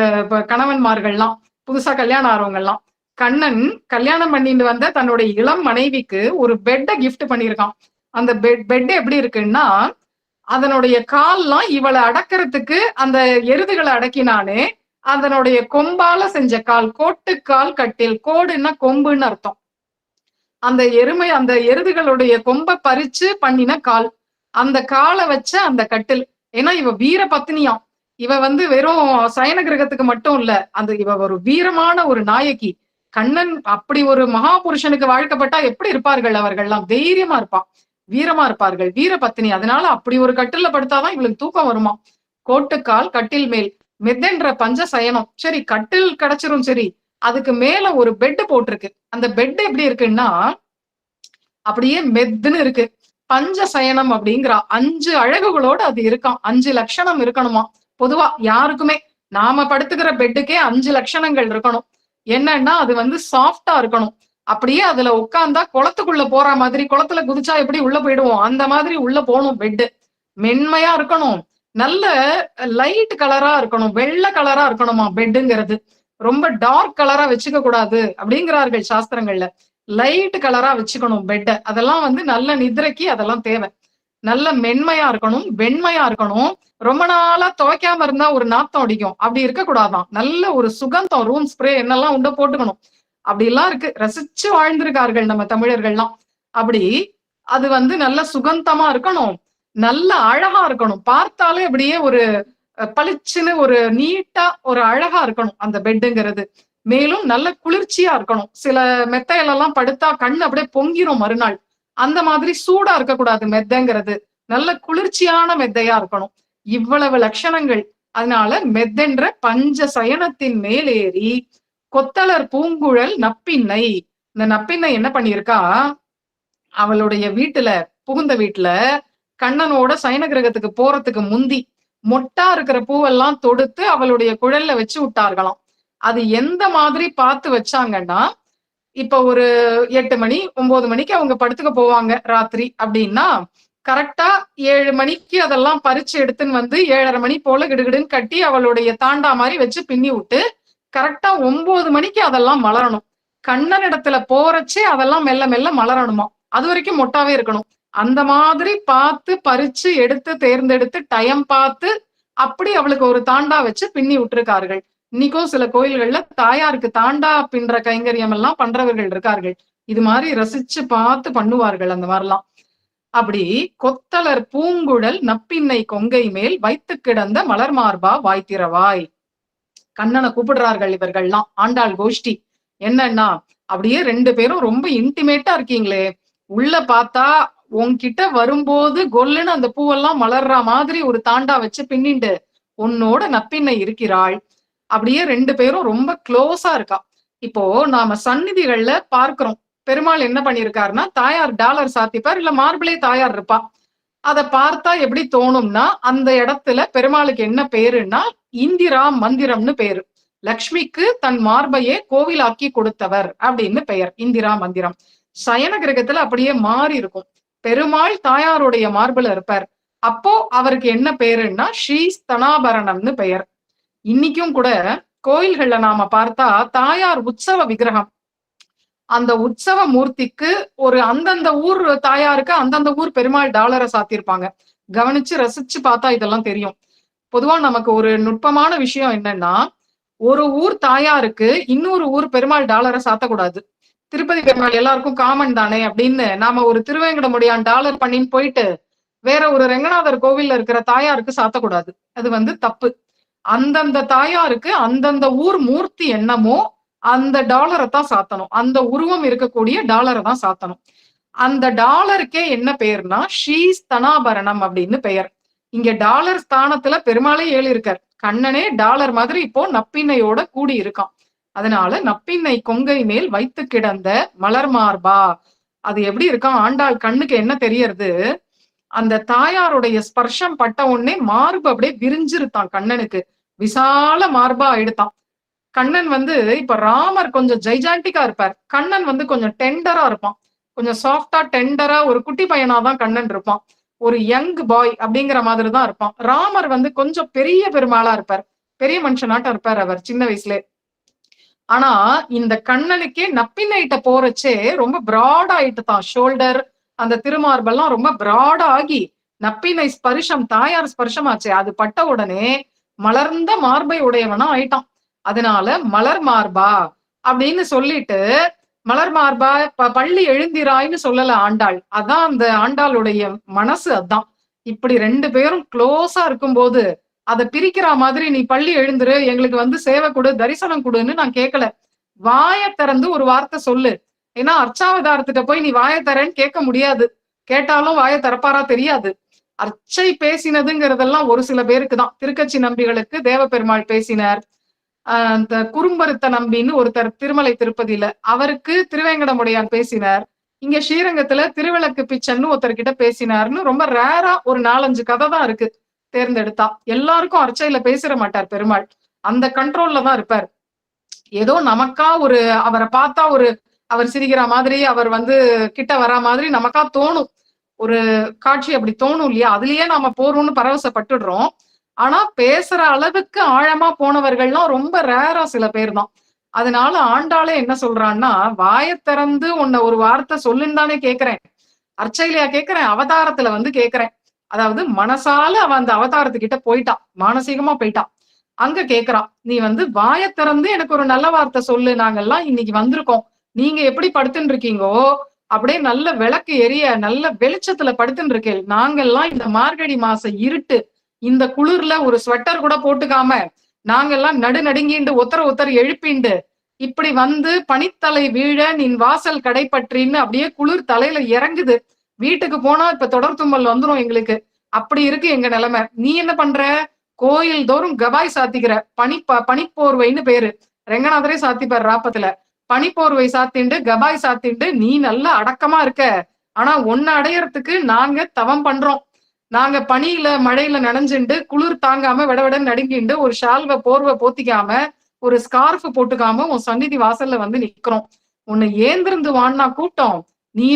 கணவன்மார்கள்லாம், புதுசா கல்யாணம் ஆறவங்க எல்லாம். கண்ணன் கல்யாணம் பண்ணிட்டு வந்த தன்னுடைய இளம் மனைவிக்கு ஒரு பெட்டை கிஃப்ட் பண்ணியிருக்கான். அந்த பெட் எப்படி இருக்குன்னா அதனுடைய கால்லாம் இவளை அடக்கிறதுக்கு அந்த எருதுகளை அடக்கினானே அதனுடைய கொம்பால செஞ்ச கால், கோட்டுக்கால் கட்டில். கோடுன்னா கொம்புன்னு அர்த்தம். அந்த அந்த எருதுகளுடைய கொம்பை பறிச்சு பண்ணின கால், அந்த காலை வச்ச அந்த கட்டில். ஏன்னா இவ வீர பத்னியாம். இவ வந்து வெறும் சயன கிரகத்துக்கு மட்டும் இல்ல, இவ ஒரு வீரமான ஒரு நாயகி. கண்ணன் அப்படி ஒரு மகாபுருஷனுக்கு வாழ்க்கப்பட்டா எப்படி இருப்பார்கள் அவர்கள்லாம்? தைரியமா இருப்பான், வீரமா இருப்பார்கள், வீர பத்தினி. அதனால அப்படி ஒரு கட்டில படுத்தாதான் இவளுக்கு தூக்கம் வருமா. கோட்டுக்கால் கட்டில் மேல் மெத்தென்ற பஞ்ச சயனம். சரி, கட்டில் கிடைச்சிரும், சரி, அதுக்கு மேல ஒரு பெட் போட்டிருக்கு. அந்த பெட் எப்படி இருக்குன்னா அப்படியே மெத்துன்னு இருக்கு. பஞ்ச சயனம் அப்படிங்கிற 5 அழகுகளோட அது இருக்காம். 5 லட்சணம் இருக்கணுமா. பொதுவா யாருக்குமே நாம படுத்துக்கிற பெட்டுக்கே 5 லட்சணங்கள் இருக்கணும். என்னன்னா அது வந்து சாஃப்டா இருக்கணும். அப்படியே அதுல உட்கார்ந்தா குளத்துக்குள்ள போற மாதிரி, குளத்துல குதிச்சா எப்படி உள்ள போயிடுவோம் அந்த மாதிரி உள்ள போகணும் பெட்டு. மென்மையா இருக்கணும். நல்ல லைட் கலரா இருக்கணும். வெள்ளை கலரா இருக்கணுமா பெட்டுங்கிறது. ரொம்ப டார்க் கலரா வச்சுக்க கூடாது அப்படிங்கிறார்கள் சாஸ்திரங்கள்ல. லைட் கலரா வச்சுக்கணும் பெட்ட. அதெல்லாம் வந்து நல்ல நிദ്രയ്க்கு அதெல்லாம் தேவை. நல்ல மென்மையா இருக்கணும், வெண்மையா இருக்கணும். ரொம்ப நாளா துவைக்காம இருந்தா ஒரு நாத்தம் அடிக்கும். அப்படி இருக்க கூடாதாம். நல்ல ஒரு சுகந்தம், ரூம் ஸ்ப்ரே என்னெல்லாம் உண்டோ போட்டுக்கணும். அப்படி எல்லாம் இருக்கு. ரசிச்சு வாழ்ந்திருக்கார்கள் நம்ம தமிழர்கள்லாம். அப்படி அது வந்து நல்ல சுகந்தமா இருக்கணும். நல்ல அழகா இருக்கணும். பார்த்தாலே அப்படியே ஒரு பளிச்சுன்னு ஒரு நீட்டா ஒரு அழகா இருக்கணும் அந்த பெட்டுங்கிறது. மேலும் நல்ல குளிர்ச்சியா இருக்கணும். சில மெத்தையில எல்லாம் படுத்தா கண் அப்படியே பொங்கிரும் மறுநாள். அந்த மாதிரி சூடா இருக்கக்கூடாது மெத்தைங்கிறது. நல்ல குளிர்ச்சியான மெத்தையா இருக்கணும். இவ்வளவு லட்சணங்கள். அதனால மெத்தென்ற பஞ்ச சயனத்தின் மேலேறி கொத்தலர் பூங்குழல் நப்பின்னை. இந்த நப்பின்னை என்ன பண்ணியிருக்கா, அவளுடைய வீட்டுல, புகுந்த வீட்டுல கண்ணனோட சயன கிரகத்துக்கு போறதுக்கு முந்தி மொட்டா இருக்கிற பூவெல்லாம் தொடுத்து அவளுடைய குழல்ல வச்சு விட்டார்களாம். அது எந்த மாதிரி பார்த்து வச்சாங்கன்னா, இப்ப ஒரு 8 மணி 9 மணிக்கு அவங்க படுத்துக்க போவாங்க ராத்திரி அப்படின்னா, கரெக்டா 7 மணிக்கு அதெல்லாம் பறிச்சு எடுத்துன்னு வந்து 7:30 மணி போல கிடுகிடுன்னு கட்டி அவளுடைய தாண்டா மாதிரி வச்சு பின்னி விட்டு, கரெக்டா 9 மணிக்கு அதெல்லாம் மலரணும். கண்ணன் இடத்துல போறச்சே அதெல்லாம் மெல்ல மெல்ல மலரணுமா. அது வரைக்கும் மொட்டாவே இருக்கணும். அந்த மாதிரி பார்த்து பறிச்சு எடுத்து தேர்ந்தெடுத்து டைம் பார்த்து அப்படி அவளுக்கு ஒரு தாண்டா வச்சு பின்னி விட்டுருக்கார்கள். இன்னைக்கும் சில கோயில்கள்ல தாயாருக்கு தாண்டா பின்ற கைங்கரியம் எல்லாம் பண்றவர்கள் இருக்கார்கள். இது மாதிரி ரசிச்சு பார்த்து பண்ணுவார்கள் அந்த மாதிரிலாம். அப்படி கொத்தலர் பூங்குழல் நப்பின்னை கொங்கை மேல் வைத்து கிடந்த மலர் மார்பா வாய்த்திரவாய். கண்ணனை கூப்பிடுறார்கள் இவர்கள்லாம். ஆண்டாள் கோஷ்டி என்னன்னா, அப்படியே 2 பேரும் ரொம்ப இன்டிமேட்டா இருக்கீங்களே, உள்ள பார்த்தா உன்கிட்ட வரும்போது கொல்லுன்னு அந்த பூவெல்லாம் மலர்ற மாதிரி ஒரு தாண்டா வச்சு பின்னிண்டு உன்னோட நப்பின்னை இருக்கிறாள். அப்படியே 2 பேரும் ரொம்ப க்ளோஸா இருக்கா. இப்போ நாம சந்நிதிகள்ல பார்க்கிறோம். பெருமாள் என்ன பண்ணிருக்காருன்னா, தாயார் டாலர் சாத்திப்பார், இல்ல மார்பிளே தாயார் இருப்பா. அத பார்த்தா எப்படி தோணும்னா, அந்த இடத்துல பெருமாளுக்கு என்ன பேருன்னா இந்திரா மந்திரம்னு பேரு. லக்ஷ்மிக்கு தன் மார்பையே கோவிலாக்கி கொடுத்தவர் அப்படின்னு பெயர், இந்திரா மந்திரம். சயன கிரகத்துல அப்படியே மாறி இருக்கும். பெருமாள் தாயாருடைய மார்புல இருப்பார். அப்போ அவருக்கு என்ன பேருன்னா ஸ்ரீ ஸ்தனாபரணம்னு பெயர். இன்னைக்கும் கூட கோயில்கள்ல நாம பார்த்தா தாயார் உற்சவ விக்கிரகம். அந்த உற்சவ மூர்த்திக்கு ஒரு அந்தந்த ஊர் தாயாருக்கு அந்தந்த ஊர் பெருமாள் டாலரை சாத்தியிருப்பாங்க. கவனிச்சு ரசிச்சு பார்த்தா இதெல்லாம் தெரியும். பொதுவா நமக்கு ஒரு நுட்பமான விஷயம் என்னன்னா, ஒரு ஊர் தாயாருக்கு இன்னொரு ஊர் பெருமாள் டாலரை சாத்தக்கூடாது. திருப்பதி பெருமாள் எல்லாருக்கும் காமன் தானே அப்படின்னு நாம ஒரு திருவேங்கடமுடியான் டாலர் பண்ணின்னு போயிட்டு வேற ஒரு ரெங்கநாதர் கோவில்ல இருக்கிற தாயாருக்கு சாத்தக்கூடாது. அது வந்து தப்பு. அந்தந்த தாயாருக்கு அந்தந்த ஊர் மூர்த்தி என்னமோ அந்த டாலரை தான் சாத்தணும். அந்த உருவம் இருக்கக்கூடிய டாலரை தான் சாத்தணும். அந்த டாலருக்கே என்ன பெயர்னா ஸ்ரீ ஸ்தனாபரணம் அப்படின்னு பெயர். இங்க டாலர் ஸ்தானத்துல பெருமாளே ஏழு இருக்கார். கண்ணனே டாலர் மாதிரி இப்போ நப்பின்னையோட கூடி இருக்கான். அதனால நப்பின்னை கொங்கை மேல் வைத்து கிடந்த மலர் மார்பா. அது எப்படி இருக்கான், ஆண்டாள் கண்ணுக்கு என்ன தெரியறது, அந்த தாயாருடைய ஸ்பர்ஷம் பட்ட உடனே மார்பு அப்படியே விரிஞ்சிருத்தான் கண்ணனுக்கு. விசால மார்பா எடுத்தான். கண்ணன் வந்து இப்ப ராமர் கொஞ்சம் ஜைஜாண்டிக்கா இருப்பார். கண்ணன் வந்து கொஞ்சம் டெண்டரா இருப்பான். கொஞ்சம் சாஃப்டா டெண்டரா ஒரு குட்டி பையனாதான் கண்ணன் இருப்பான். ஒரு யங் பாய் அப்படிங்கிற மாதிரி தான் இருப்பான். ராமர் வந்து கொஞ்சம் பெரிய பெருமாளா இருப்பார். பெரிய மனுஷனாட்டம் இருப்பார் அவர் சின்ன வயசுல. ஆனா இந்த கண்ணனுக்கே நப்பின்னைட்ட போறச்சே ரொம்ப பிராட் ஆயிட்டு தான். ஷோல்டர் அந்த திருமார்பெல்லாம் ரொம்ப பிராட் ஆகி நப்பினை ஸ்பர்ஷம் தாயார் ஸ்பர்ஷம் ஆச்சே, அது பட்ட உடனே மலர்ந்த மார்பை உடையவனா ஆயிட்டான். அதனால மலர் மார்பா அப்படின்னு சொல்லிட்டு மலர் மார்பா பள்ளி எழுந்திராய்ன்னு சொல்லல ஆண்டாள். அதான் அந்த ஆண்டாளுடைய மனசு. அதான் இப்படி 2 பேரும் க்ளோஸா இருக்கும்போது அதை பிரிக்கிற மாதிரி நீ பள்ளி எழுந்துரு, எங்களுக்கு வந்து சேவை கொடு, தரிசனம் கொடுன்னு நான் கேட்கல. வாயை திறந்து ஒரு வார்த்தை சொல்லு. ஏன்னா அர்ச்சாவதாரத்திட்ட போய் நீ வாயை தரேன்னு கேட்க முடியாது. கேட்டாலும் வாயை திறப்பாரா தெரியாது. அர்ச்சை பேசினதுங்கிறதெல்லாம் ஒரு சில பேருக்கு தான். திருக்கச்சி நம்பிகளுக்கு தேவபெருமாள் பேசினார். அந்த குறும்பருத்த நம்பின்னு ஒருத்தர் திருமலை திருப்பதியில, அவருக்கு திருவேங்கடமுடையான் பேசினார். இங்க ஸ்ரீரங்கத்துல திருவிளக்கு பிச்சன்னு ஒருத்தர்கிட்ட பேசினார்ன்னு ரொம்ப ரேரா ஒரு 4, 5 கதை தான் இருக்கு தேர்ந்தெடுத்தா. எல்லாருக்கும் அர்ச்சையில பேசிட மாட்டார் பெருமாள். அந்த கண்ட்ரோல்ல தான் இருப்பார். ஏதோ நமக்கா ஒரு அவரை பார்த்தா அவர் சிரிக்கிற மாதிரி, அவர் கிட்ட வரா மாதிரி நமக்கா தோணும். ஒரு காட்சி அப்படி தோணும் இல்லையா? அதுலயே நாம போறோம்னு பரவசப்பட்டுடுறோம். ஆனா பேசுற அளவுக்கு ஆழமா போனவர்கள்லாம் ரொம்ப ரேரா சில பேர் தான். அதனால ஆண்டாளே என்ன சொல்றான்னா, வாயத் திறந்து உன்னை ஒரு வார்த்தை சொல்லுன்னு தானே கேட்கிறேன். அர்ச்சையிலையா கேட்கிறேன், அவதாரத்துல கேட்கிறேன். அதாவது மனசால அவ அந்த அவதாரத்துக்கிட்ட போயிட்டா, மானசீகமா போயிட்டா. அங்க கேக்குறா, நீ வாயத் திறந்து எனக்கு ஒரு நல்ல வார்த்தை சொல்லு. நாங்கெல்லாம் இன்னைக்கு வந்திருக்கோம். நீங்க எப்படி படுத்துன்னு இருக்கீங்கோ, அப்படியே நல்ல விளக்கு எரிய நல்ல வெளிச்சத்துல படுத்துன்னு இருக்கேன். நாங்கெல்லாம் இந்த மார்கழி மாச இருட்டு, இந்த குளிர்ல ஒரு ஸ்வெட்டர் கூட போட்டுக்காம, நாங்கெல்லாம் நடுநடுங்கிண்டு ஒருத்தர் எழுப்பிண்டு, இப்படி பனித்தலை வீழ நின் வாசல் கடைப்பற்றின்னு அப்படியே குளிர் தலையில இறங்குது. வீட்டுக்கு போனா இப்ப தொடர் தும்மல் வந்துரும் எங்களுக்கு. அப்படி இருக்கு எங்க நிலைமை. நீ என்ன பண்ற? கோயில் தோறும் கபாய் சாத்திக்கிற. பனிப்போர்வைன்னு பேரு. ரெங்கநாதரே சாத்திப்பார் ராப்பத்துல. பனிப்போர்வை சாத்திண்டு கபாய் சாத்திண்டு நீ நல்லா அடக்கமா இருக்க. ஆனா உன்னை அடையறதுக்கு நாங்க தவம் பண்றோம். நாங்க பனியில மழையில நனைஞ்சுண்டு குளிர் தாங்காம விடவிடன்னு நடுங்கிண்டு ஒரு ஷால்வை போர்வை போத்திக்காம ஒரு ஸ்கார்ஃப் போட்டுக்காம உன் சந்நிதி வாசல்ல நிக்கிறோம். உன்னை ஏந்திருந்து வான்னா கூட்டம். நீ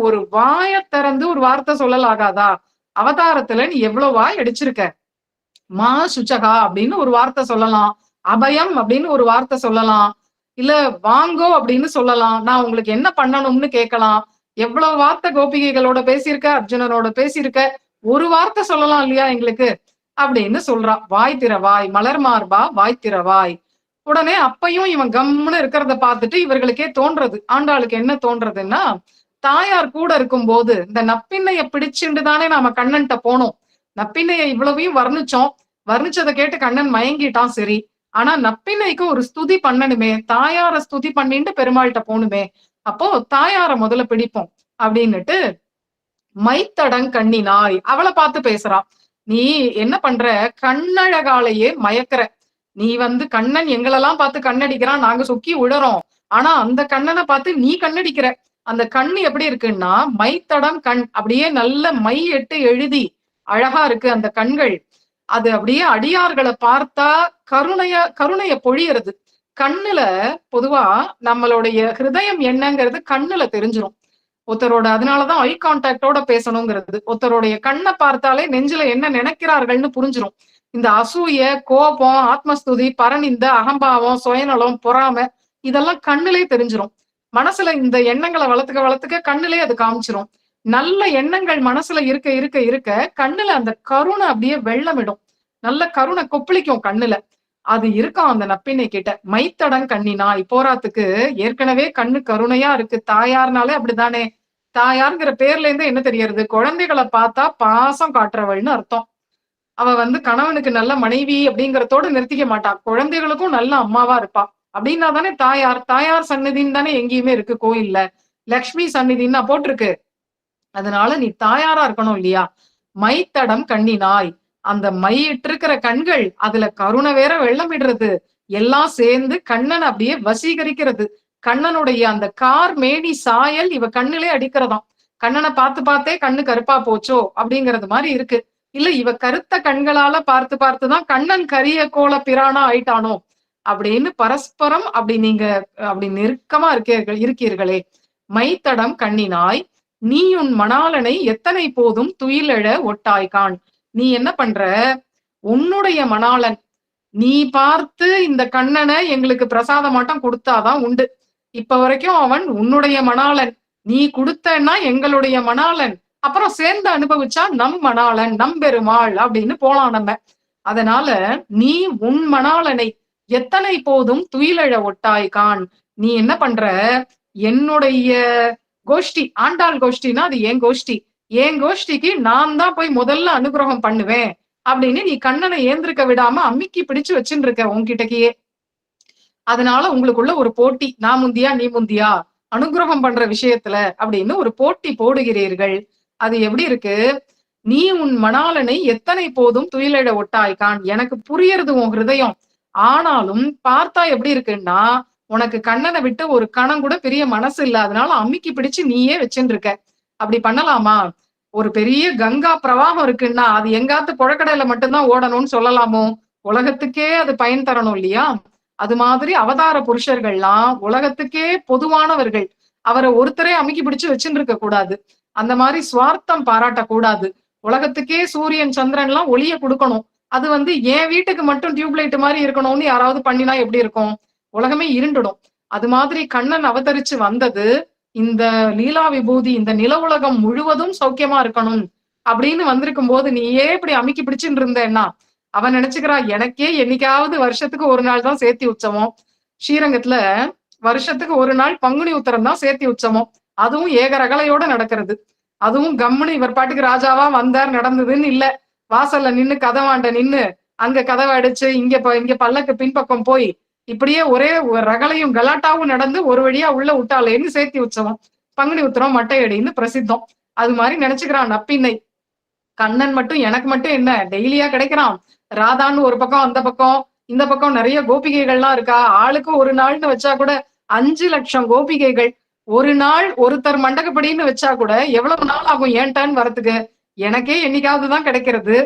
ஒரு வாய திறந்து ஒரு வார்த்தை சொல்லலாகாதா? அவதாரத்துல நீ எவ்வளவு வாய் அடிச்சிருக்க. மா சுச்சகா அப்படின்னு ஒரு வார்த்தை சொல்லலாம். அபயம் அப்படின்னு ஒரு வார்த்தை சொல்லலாம். இல்ல வாங்கோ அப்படின்னு சொல்லலாம். நான் உங்களுக்கு என்ன பண்ணணும்னு கேட்கலாம். எவ்வளவு வார்த்தை கோபிகைகளோட பேசியிருக்க, அர்ஜுனனோட பேசியிருக்க. ஒரு வார்த்தை சொல்லலாம் இல்லையா எங்களுக்கு அப்படின்னு சொல்றா. வாய் திறவாய், மலர் மார்பா வாய் திறவாய். உடனே அப்பையும் இவன் கம்முன்னு இருக்கிறத பார்த்துட்டு இவர்களுக்கே தோன்றது. ஆண்டாளுக்கு என்ன தோன்றதுன்னா, தாயார் கூட இருக்கும் போது இந்த நப்பிண்ணைய பிடிச்சுண்டு தானே நாம கண்ணன்ட்ட போனோம். நப்பிண்ணைய இவ்வளவையும் வர்ணிச்சோம். வர்ணிச்சதை கேட்டு கண்ணன் மயங்கிட்டான் சரி. ஆனா நப்பிண்ணைக்கு ஒரு ஸ்துதி பண்ணணுமே, தாயார ஸ்துதி பண்ணிட்டு பெருமாள்கிட்ட போகணுமே. அப்போ தாயார முதல்ல பிடிப்போம் அப்படின்னுட்டு மைத்தடங் கண்ணினாய் அவளை பார்த்து பேசுறான். நீ என்ன பண்ற? கண்ணழகாலையே மயக்கிற. நீ கண்ணன் எங்களெல்லாம் பார்த்து கண்ணடிக்கிறான், நாங்க சொக்கி விழறோம். ஆனா அந்த கண்ணனை பார்த்து நீ கண்ணடிக்கிற. அந்த கண்ணு எப்படி இருக்குன்னா மைத்தடம் கண், அப்படியே நல்ல மை எட்டு எழுதி அழகா இருக்கு அந்த கண்கள். அது அப்படியே அடியார்களை பார்த்தா கருணைய பொழியறது. கண்ணுல பொதுவா நம்மளுடைய ஹிருதயம் என்னங்கிறது கண்ணுல தெரிஞ்சிரும் ஒருத்தரோட. அதனாலதான் ஐ கான்டாக்டோட பேசணுங்கிறது. ஒருத்தருடைய கண்ணை பார்த்தாலே நெஞ்சில என்ன நினைக்கிறார்கள்னு புரிஞ்சிரும். இந்த அசூய, கோபம், ஆத்மஸ்துதி, பரநிந்த, அகம்பாவம், சுயநலம், பொறாமை இதெல்லாம் கண்ணுலே தெரிஞ்சிரும். மனசுல இந்த எண்ணங்களை வளர்த்துக்க கண்ணுலே அது காமிச்சிரும். நல்ல எண்ணங்கள் மனசுல இருக்க இருக்க இருக்க கண்ணுல அந்த கருணை அப்படியே வெள்ளமிடும். நல்ல கருணை கொப்பளிக்கும் கண்ணுல. அது இருக்கும் அந்த நப்பினை கிட்ட. மைத்தடம் கண்ணினாய் போராத்துக்கு ஏற்கனவே கண்ணு கருணையா இருக்கு. தாயார்னாலே அப்படித்தானே. தாயார்ங்கிற பேர்ல இருந்து என்ன தெரியறது? குழந்தைகளை பார்த்தா பாசம் காட்டுறவள்னு அர்த்தம். அவ கணவனுக்கு நல்ல மனைவி அப்படிங்கறதோட நிறுத்திக்க மாட்டா. குழந்தைகளுக்கும் நல்ல அம்மாவா இருப்பா. அப்படின்னா தானே தாயார். தாயார் சந்நிதின்னு தானே எங்கேயுமே இருக்கு கோயில்ல. லக்ஷ்மி சந்நிதின்னா போட்டிருக்கு. அதனால நீ தாயாரா இருக்கணும் இல்லையா? மைத்தடம் கண்ணினாய், அந்த மையிட்டு இருக்கிற கண்கள், அதுல கருணை வேற வெள்ளமிடுறது, எல்லாம் சேர்ந்து கண்ணன் அப்படியே வசீகரிக்கிறது. கண்ணனுடைய அந்த கார் மேனி சாயல் இவ கண்ணிலே அடிக்கிறதாம். கண்ணனை பார்த்து பார்த்தே கண்ணு கருப்பா போச்சோ அப்படிங்கிறது மாதிரி இருக்கு. இல்ல இவ கருத்த கண்களால பார்த்து பார்த்துதான் கண்ணன் கரிய கோல பிரானா ஆயிட்டானோ அப்படின்னு பரஸ்பரம் நீங்க அப்படி நெருக்கமா இருக்கீர்களே. மைத்தடம் கண்ணினாய், நீ உன் மணாளனை எத்தனை போதும் துயிலெழ ஒட்டாய்கான். நீ என்ன பண்ற? உன்னுடைய மணாளன் நீ பார்த்து இந்த கண்ணனை எங்களுக்கு பிரசாதமாட்டம் கொடுத்தாதான் உண்டு. இப்ப வரைக்கும் அவன் உன்னுடைய மணாளன். நீ கொடுத்தன்னா எங்களுடைய மணாளன். அப்புறம் சேர்ந்து அனுபவிச்சா நம் மணாளன், நம் பெருமாள் அப்படின்னு போலாம் நம்ம. அதனால நீ உன் மணாளனை எத்தனை போதும் துயிலெழ ஒட்டாய்கான். நீ என்ன பண்ற? என்னுடைய கோஷ்டி, ஆண்டாள் கோஷ்டினா அது என் கோஷ்டி. என் கோஷ்டிக்கு நான் தான் போய் முதல்ல அனுகிரகம் பண்ணுவேன் அப்படின்னு நீ கண்ணனை ஏந்திருக்க விடாம அம்மிக்கு பிடிச்சு வச்சுட்டு இருக்க உன்கிட்டக்கையே. அதனால உங்களுக்குள்ள ஒரு போட்டி. நான் முந்தியா நீ முந்தியா அனுகிரகம் பண்ற விஷயத்துல அப்படின்னு ஒரு போட்டி போடுகிறீர்கள். அது எப்படி இருக்கு? நீ உன் மணாளனை எத்தனை போதும் துயிலிட ஒட்டாய்கான். எனக்கு புரியறது உன் ஹிருதயம். ஆனாலும் பார்த்தா எப்படி இருக்குன்னா, உனக்கு கண்ணனை விட்டு ஒரு கணம் கூட பெரிய மனசு இல்ல. அதனால அமுக்கி பிடிச்சு நீயே வச்சுட்டு இருக்க. அப்படி பண்ணலாமா? ஒரு பெரிய கங்கா பிரவாகம் இருக்குன்னா, அது எங்காத்து புழக்கடையில மட்டும்தான் ஓடணும்னு சொல்லலாமோ? உலகத்துக்கே அது பயன் தரணும் இல்லையா? அது மாதிரி அவதார புருஷர்கள்லாம் உலகத்துக்கே பொதுவானவர்கள். அவரை ஒருத்தரே அமுக்கி பிடிச்சு வச்சுட்டு இருக்க கூடாது. அந்த மாதிரி சுவார்த்தம் பாராட்டக்கூடாது. உலகத்துக்கே சூரியன் சந்திரன் எல்லாம் ஒளிய கொடுக்கணும். அது என் வீட்டுக்கு மட்டும் டியூப்லைட் மாதிரி இருக்கணும்னு யாராவது பண்ணினா எப்படி இருக்கும்? உலகமே இருண்டுடும். அது மாதிரி கண்ணன் அவதரிச்சு வந்தது இந்த லீலா விபூதி, இந்த நில உலகம் முழுவதும் சௌக்கியமா இருக்கணும் அப்படின்னு வந்திருக்கும் போது நீ ஏன் இப்படி அமுக்கி பிடிச்சுட்டு இருந்தேன்னா, அவன் நினைச்சுக்கிறா எனக்கே என்னைக்காவது வருஷத்துக்கு ஒரு நாள் தான் சேர்த்தி உற்சவம். ஸ்ரீரங்கத்துல வருஷத்துக்கு ஒரு நாள் பங்குனி உத்தரம் தான் சேர்த்தி உற்சவம். அதுவும் ஏகரகலையோட நடக்கிறது. அதுவும் கம்முன்னு இவர் பாட்டுக்கு ராஜாவா வந்தார் நடந்ததுன்னு இல்ல. வாசல்ல நின்னு கதவாண்ட நின்னு அங்க கதவை அடிச்சு இங்க பல்லக்கு பின்பக்கம் போய் இப்படியே ஒரே ரகலையும் கலாட்டாவும் நடந்து ஒரு வழியா உள்ள விட்டாலேன்னு சேர்த்தி உற்சவம். பங்குனி உத்தரம் மட்டையடின்னு பிரசித்தம். அது மாதிரி நினைச்சுக்கிறான் நப்பின்னை. கண்ணன் மட்டும் எனக்கு மட்டும் என்ன டெய்லியா கிடைக்கிறான்? ராதான்னு ஒரு பக்கம் அந்த பக்கம் இந்த பக்கம் நிறைய கோபிகைகள்லாம் இருக்கா. ஆளுக்கு ஒரு நாள்னு வச்சா கூட 5,00,000 கோபிகைகள். ஒரு நாள் ஒருத்தர் மண்டகப்படின்னு வச்சா கூட எவ்வளவு நாள் ஆகும் ஏன் டர்ன் வரத்துக்கு? எனக்கே என்னைக்காவது தான் கிடைக்கிறது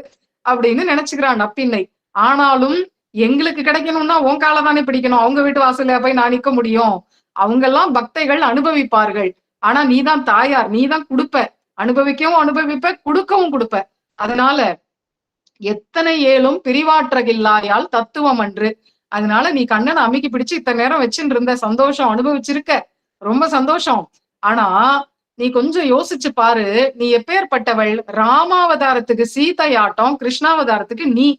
அப்படின்னு நினைச்சுக்கிறான் நப்பின்னை. ஆனாலும் எங்களுக்கு கிடைக்கணும்னா உன் காலை தானே பிடிக்கணும். அவங்க வீட்டு வாசல்ல போய் நான் நிக்க முடியும்? அவங்க எல்லாம் பக்தைகள் அனுபவிப்பார்கள். ஆனா நீதான் தாயார், நீதான் கொடுப்ப. அனுபவிக்கவும் அனுபவிப்ப, கொடுக்கவும் கொடுப்ப. அதனால எத்தனை ஏழும் பிரிவாற்றகில்லாயால் தத்துவம் அன்று. அதனால நீ கண்ணனை அமுக்கி பிடிச்சு இத்தனை நேரம் வச்சுட்டு இருந்த சந்தோஷம் அனுபவிச்சிருக்க, ரொம்ப சந்தோஷம். ஆனா நீ கொஞ்சம் யோசிச்சு பாரு, நீ எப்பேற்பட்டவள்? ராமாவதாரத்துக்கு சீதையாட்டம், கிருஷ்ணாவதாரத்துக்கு நீ.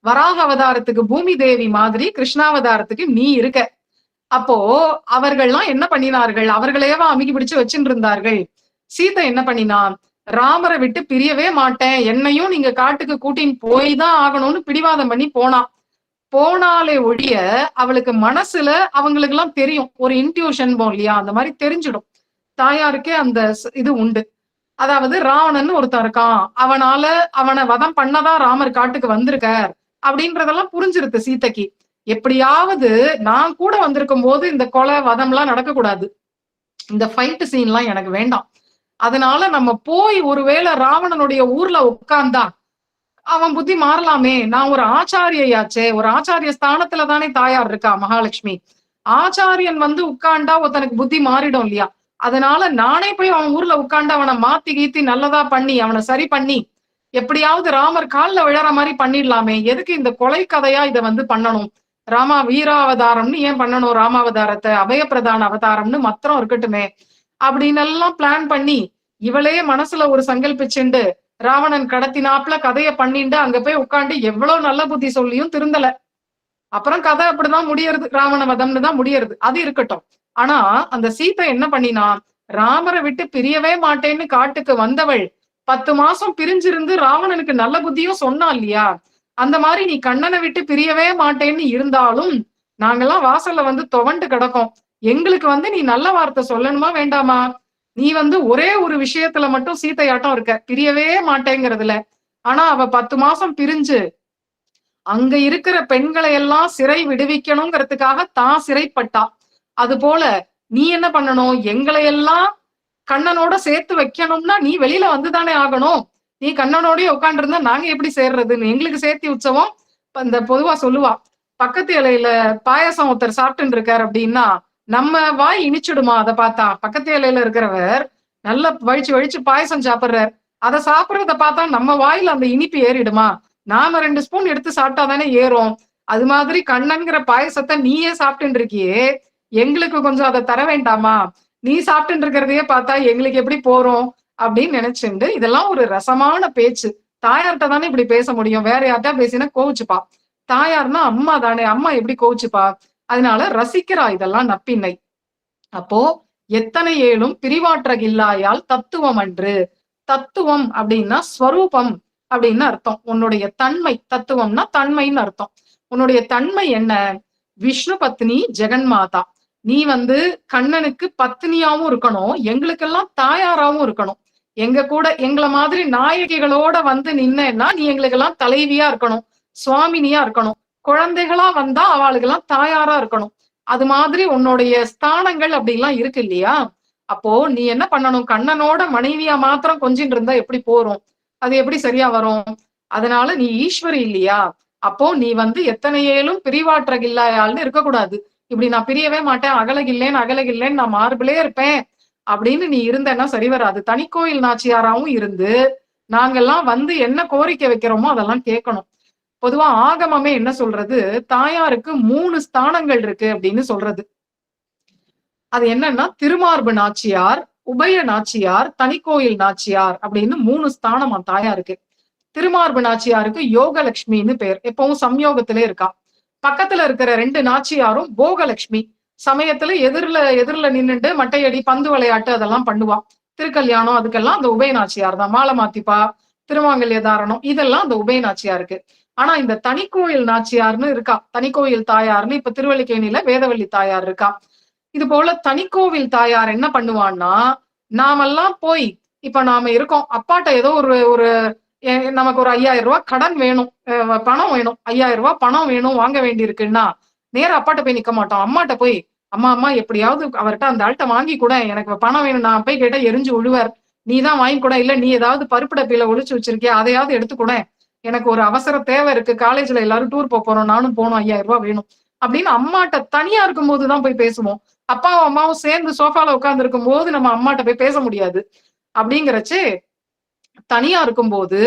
வராக அவதாரத்துக்கு பூமி தேவி மாதிரி கிருஷ்ணாவதாரத்துக்கு நீ இருக்க. அப்போ அவர்கள்லாம் என்ன பண்ணினார்கள்? அவர்களேவா அமுக்கி பிடிச்சு வச்சுட்டு இருந்தார்கள்? சீதை என்ன பண்ணினா? ராமரை விட்டு பிரியவே மாட்டேன், என்னையும் நீங்க காட்டுக்கு கூட்டின்னு போய் தான் ஆகணும்னு பிடிவாதம் பண்ணி போனாலே ஒழிய அவளுக்கு மனசுல அவங்களுக்கு எல்லாம் தெரியும். ஒரு இன்ட்யூஷன் இல்லையா, அந்த மாதிரி தெரிஞ்சிடும். தாயாருக்கே அந்த இது உண்டு. அதாவது ராவணன் ஒருத்தன் இருக்கான், அவனை வதம் பண்ணதான் ராமர் காட்டுக்கு வந்திருக்கார் அப்படின்றதெல்லாம் புரிஞ்சிருது சீதைக்கு. எப்படியாவது நான் கூட வந்திருக்கும் போது இந்த கொலை வதம் எல்லாம் நடக்கக்கூடாது, இந்த ஃபைட் சீன் எல்லாம் எனக்கு வேண்டாம். அதனால நம்ம போய் ஒருவேளை ராவணனுடைய ஊர்ல உட்கார்ந்தா அவன் புத்தி மாறலாமே. நான் ஒரு ஆச்சாரியாச்சே, ஒரு ஆச்சாரிய ஸ்தானத்துல தானே தாயார் இருக்கா மகாலட்சுமி. ஆச்சாரியன் உட்கார்ந்தா ஒருத்தனுக்கு புத்தி மாறிடும் இல்லையா? அதனால நானே போய் அவன் ஊர்ல உட்கார்ந்து அவனை மாத்தி கீத்தி நல்லதா பண்ணி அவனை சரி பண்ணி எப்படியாவது ராமர் கால்ல விழற மாதிரி பண்ணிடலாமே. எதுக்கு இந்த கொலை கதையா இதை பண்ணணும்? ராமா வீராவதாரம்னு ஏன் பண்ணணும்? ராமாவதாரத்தை அபயப்பிரதான அவதாரம்னு மாத்திரம் இருக்கட்டுமே அப்படின்னு எல்லாம் பிளான் பண்ணி இவளே மனசுல ஒரு சங்கல்பிச்சுண்டு ராவணன் கடத்தினாப்புல கதைய பண்ணிட்டு அங்க போய் உட்காந்து எவ்வளவு நல்ல புத்தி சொல்லியும் திருந்தல. அப்புறம் கதை அப்படிதான் முடியறது, ராவண வதம்னு தான் முடியறது. அது இருக்கட்டும். ஆனா அந்த சீதை என்ன பண்ணினா? ராமரை விட்டு பிரியவே மாட்டேன்னு காட்டுக்கு வந்தவள் 10 மாசம் பிரிஞ்சிருந்து ராவணனுக்கு நல்ல புத்தியும் சொன்னா இல்லையா? அந்த மாதிரி நீ கண்ணனை விட்டு பிரியவே மாட்டேன்னு இருந்தாலும் நாங்கெல்லாம் வாசல்ல துவண்டு கிடக்கும். எங்களுக்கு நீ நல்ல வார்த்தை சொல்லணுமா வேண்டாமா? நீ ஒரே ஒரு விஷயத்துல மட்டும் சீதையாட்டம் இருக்க, பிரியவே மாட்டேங்கிறதுல. ஆனா அவ 10 மாசம் பிரிஞ்சு அங்க இருக்கிற பெண்களை எல்லாம் சிறை விடுவிக்கணுங்கிறதுக்காக தான் சிறைப்பட்டா. அது போல நீ என்ன பண்ணணும்? எங்களை எல்லாம் கண்ணனோட சேர்த்து வைக்கணும்னா நீ வெளியில வந்துதானே ஆகணும். நீ கண்ணனோடய உட்காந்துருந்தா நாங்க எப்படி சேர்றதுன்னு எங்களுக்கு சேர்த்தி உற்சவம். இந்த பொதுவா சொல்லுவா, பக்கத்து இலையில பாயசம் ஒருத்தர் சாப்பிட்டு இருக்காரு அப்படின்னா நம்ம வாய் இனிச்சுடுமா? அதை பார்த்தா பக்கத்து இலையில இருக்கிறவர் நல்லா வழிச்சு பாயசம் சாப்பிடுறார், அதை சாப்பிடுறத பார்த்தா நம்ம வாயில அந்த இனிப்பு ஏறிடுமா? நாம 2 ஸ்பூன் எடுத்து சாப்பிட்டாதானே ஏறும். அது மாதிரி கண்ணன்கிற பாயசத்தை நீயே சாப்பிட்டு இருக்கியே, எங்களுக்கு கொஞ்சம் அதை தர வேண்டாமா? நீ சாப்பிட்டு இருக்கிறதையே பார்த்தா எங்களுக்கு எப்படி போறோம் அப்படின்னு நினைச்சுண்டு இதெல்லாம் ஒரு ரசமான பேச்சு. தாயார்கிட்ட தானே இப்படி பேச முடியும், வேற யார்ட்டா பேசினா கோவிச்சுப்பா. தாயார்னா அம்மா தானே, அம்மா எப்படி கோவிச்சுப்பா? அதனால ரசிக்கிறா இதெல்லாம் நப்பின்னை. அப்போ எத்தனை ஏழும் பிரிவாற்றகில்லாயால் தத்துவம் அன்று. தத்துவம் அப்படின்னா ஸ்வரூபம் அப்படின்னு அர்த்தம். உன்னுடைய தன்மை, தத்துவம்னா தன்மைன்னு அர்த்தம். உன்னுடைய தன்மை என்ன? விஷ்ணு பத்னி ஜெகன்மாதா. நீ கண்ணனுக்கு பத்னியாவும் இருக்கணும், எங்களுக்கெல்லாம் தாயாராவும் இருக்கணும். எங்க கூட எங்களை மாதிரி நாயகிகளோட வந்து நின்னா நீ எங்களுக்கு எல்லாம் தலைவியா இருக்கணும், சுவாமினியா இருக்கணும். குழந்தைகளா வந்தா அவளுக்கு எல்லாம் தாயாரா இருக்கணும். அது மாதிரி உன்னுடைய ஸ்தானங்கள் அப்படி எல்லாம் இருக்கு இல்லையா? அப்போ நீ என்ன பண்ணணும்? கண்ணனோட மனைவியா மாத்திரம் கொஞ்சின்னு இருந்தா எப்படி போரும்? அது எப்படி சரியா வரும்? அதனால நீ ஈஸ்வரி இல்லையா? அப்போ நீ வந்து எத்தனை ஏழும் பிரிவாற்றகில்லாயாள்னு இருக்கக்கூடாது. இப்படி நான் பிரியவே மாட்டேன், அகலகில்லேன்னு நான் மார்பிலே இருப்பேன் அப்படின்னு நீ இருந்தேன்னா சரி வராது. தனிக்கோயில் நாச்சியாராவும் இருந்து நாங்கெல்லாம் வந்து என்ன கோரிக்கை வைக்கிறோமோ அதெல்லாம் கேட்கணும். பொதுவா ஆகமமே என்ன சொல்றது? தாயாருக்கு 3 ஸ்தானங்கள் இருக்கு அப்படின்னு சொல்றது. அது என்னன்னா திருமார்பு நாச்சியார், உபய நாச்சியார், தனிக்கோயில் நாச்சியார் அப்படின்னு 3 ஸ்தானமா தாயாருக்கு. திருமார்பு நாச்சியாருக்கு யோகலட்சுமின்னு பேர். எப்பவும் சம்யோகத்திலே இருக்கா. பக்கத்துல இருக்கிற 2 நாச்சியாரும் போகலட்சுமி. சமயத்துல எதிர்ல நின்னுட்டு மட்டையடி, பந்து விளையாட்டு அதெல்லாம் பண்ணுவா. திருக்கல்யாணம் அதுக்கெல்லாம் அந்த உபய நாச்சியார் தான். மாலை மாத்திப்பா, திருமாங்கல்ய தாரணம் இதெல்லாம் அந்த உபய நாச்சியாருக்கு. ஆனா இந்த தனிக்கோயில் நாச்சியார்னு இருக்கா. தனிக்கோயில் தாயார்னு இப்ப திருவல்லிக்கேணியில வேதவள்ளி தாயார் இருக்கா. இது போல தனிக்கோவில் தாயார் என்ன பண்ணுவான்னா, நாமெல்லாம் போய் இப்ப நாம இருக்கோம். அப்பாட்ட ஏதோ ஒரு ஒரு நமக்கு ஒரு 5000 ரூபாய் கடன் வேணும், பணம் வேணும், 5000 ரூபாய் பணம் வேணும், வாங்க வேண்டி இருக்குன்னா நேரா அப்பாட்ட போய் நிக்க மாட்டோம். அம்மாட்ட போய் அம்மா எப்படியாவது அவர்கிட்ட அந்த ஆள்கிட்ட வாங்கி கூட, எனக்கு பணம் வேணும், நான் போய் கேட்டா எரிஞ்சு விழுவார், நீ தான் வாங்கி கூட, இல்ல நீ ஏதாவது பருப்பு டப்பில ஒளிச்சு வச்சிருக்கியா அதையாவது எடுத்துக்கூட, எனக்கு ஒரு அவசர தேவை இருக்கு, காலேஜ்ல எல்லாரும் டூர் போறோம், நானும் போகணும், 5000 ரூபாய் வேணும் அப்படின்னு அம்மாட்ட தனியா இருக்கும் போதுதான் போய் பேசுவோம். அப்பாவும் அம்மாவும் சேர்ந்து சோஃபால உட்கார்ந்து இருக்கும் போது நம்ம அம்மாட்ட போய் பேச முடியாது. அப்படிங்கிறச்சு தனியா இருக்கும்போது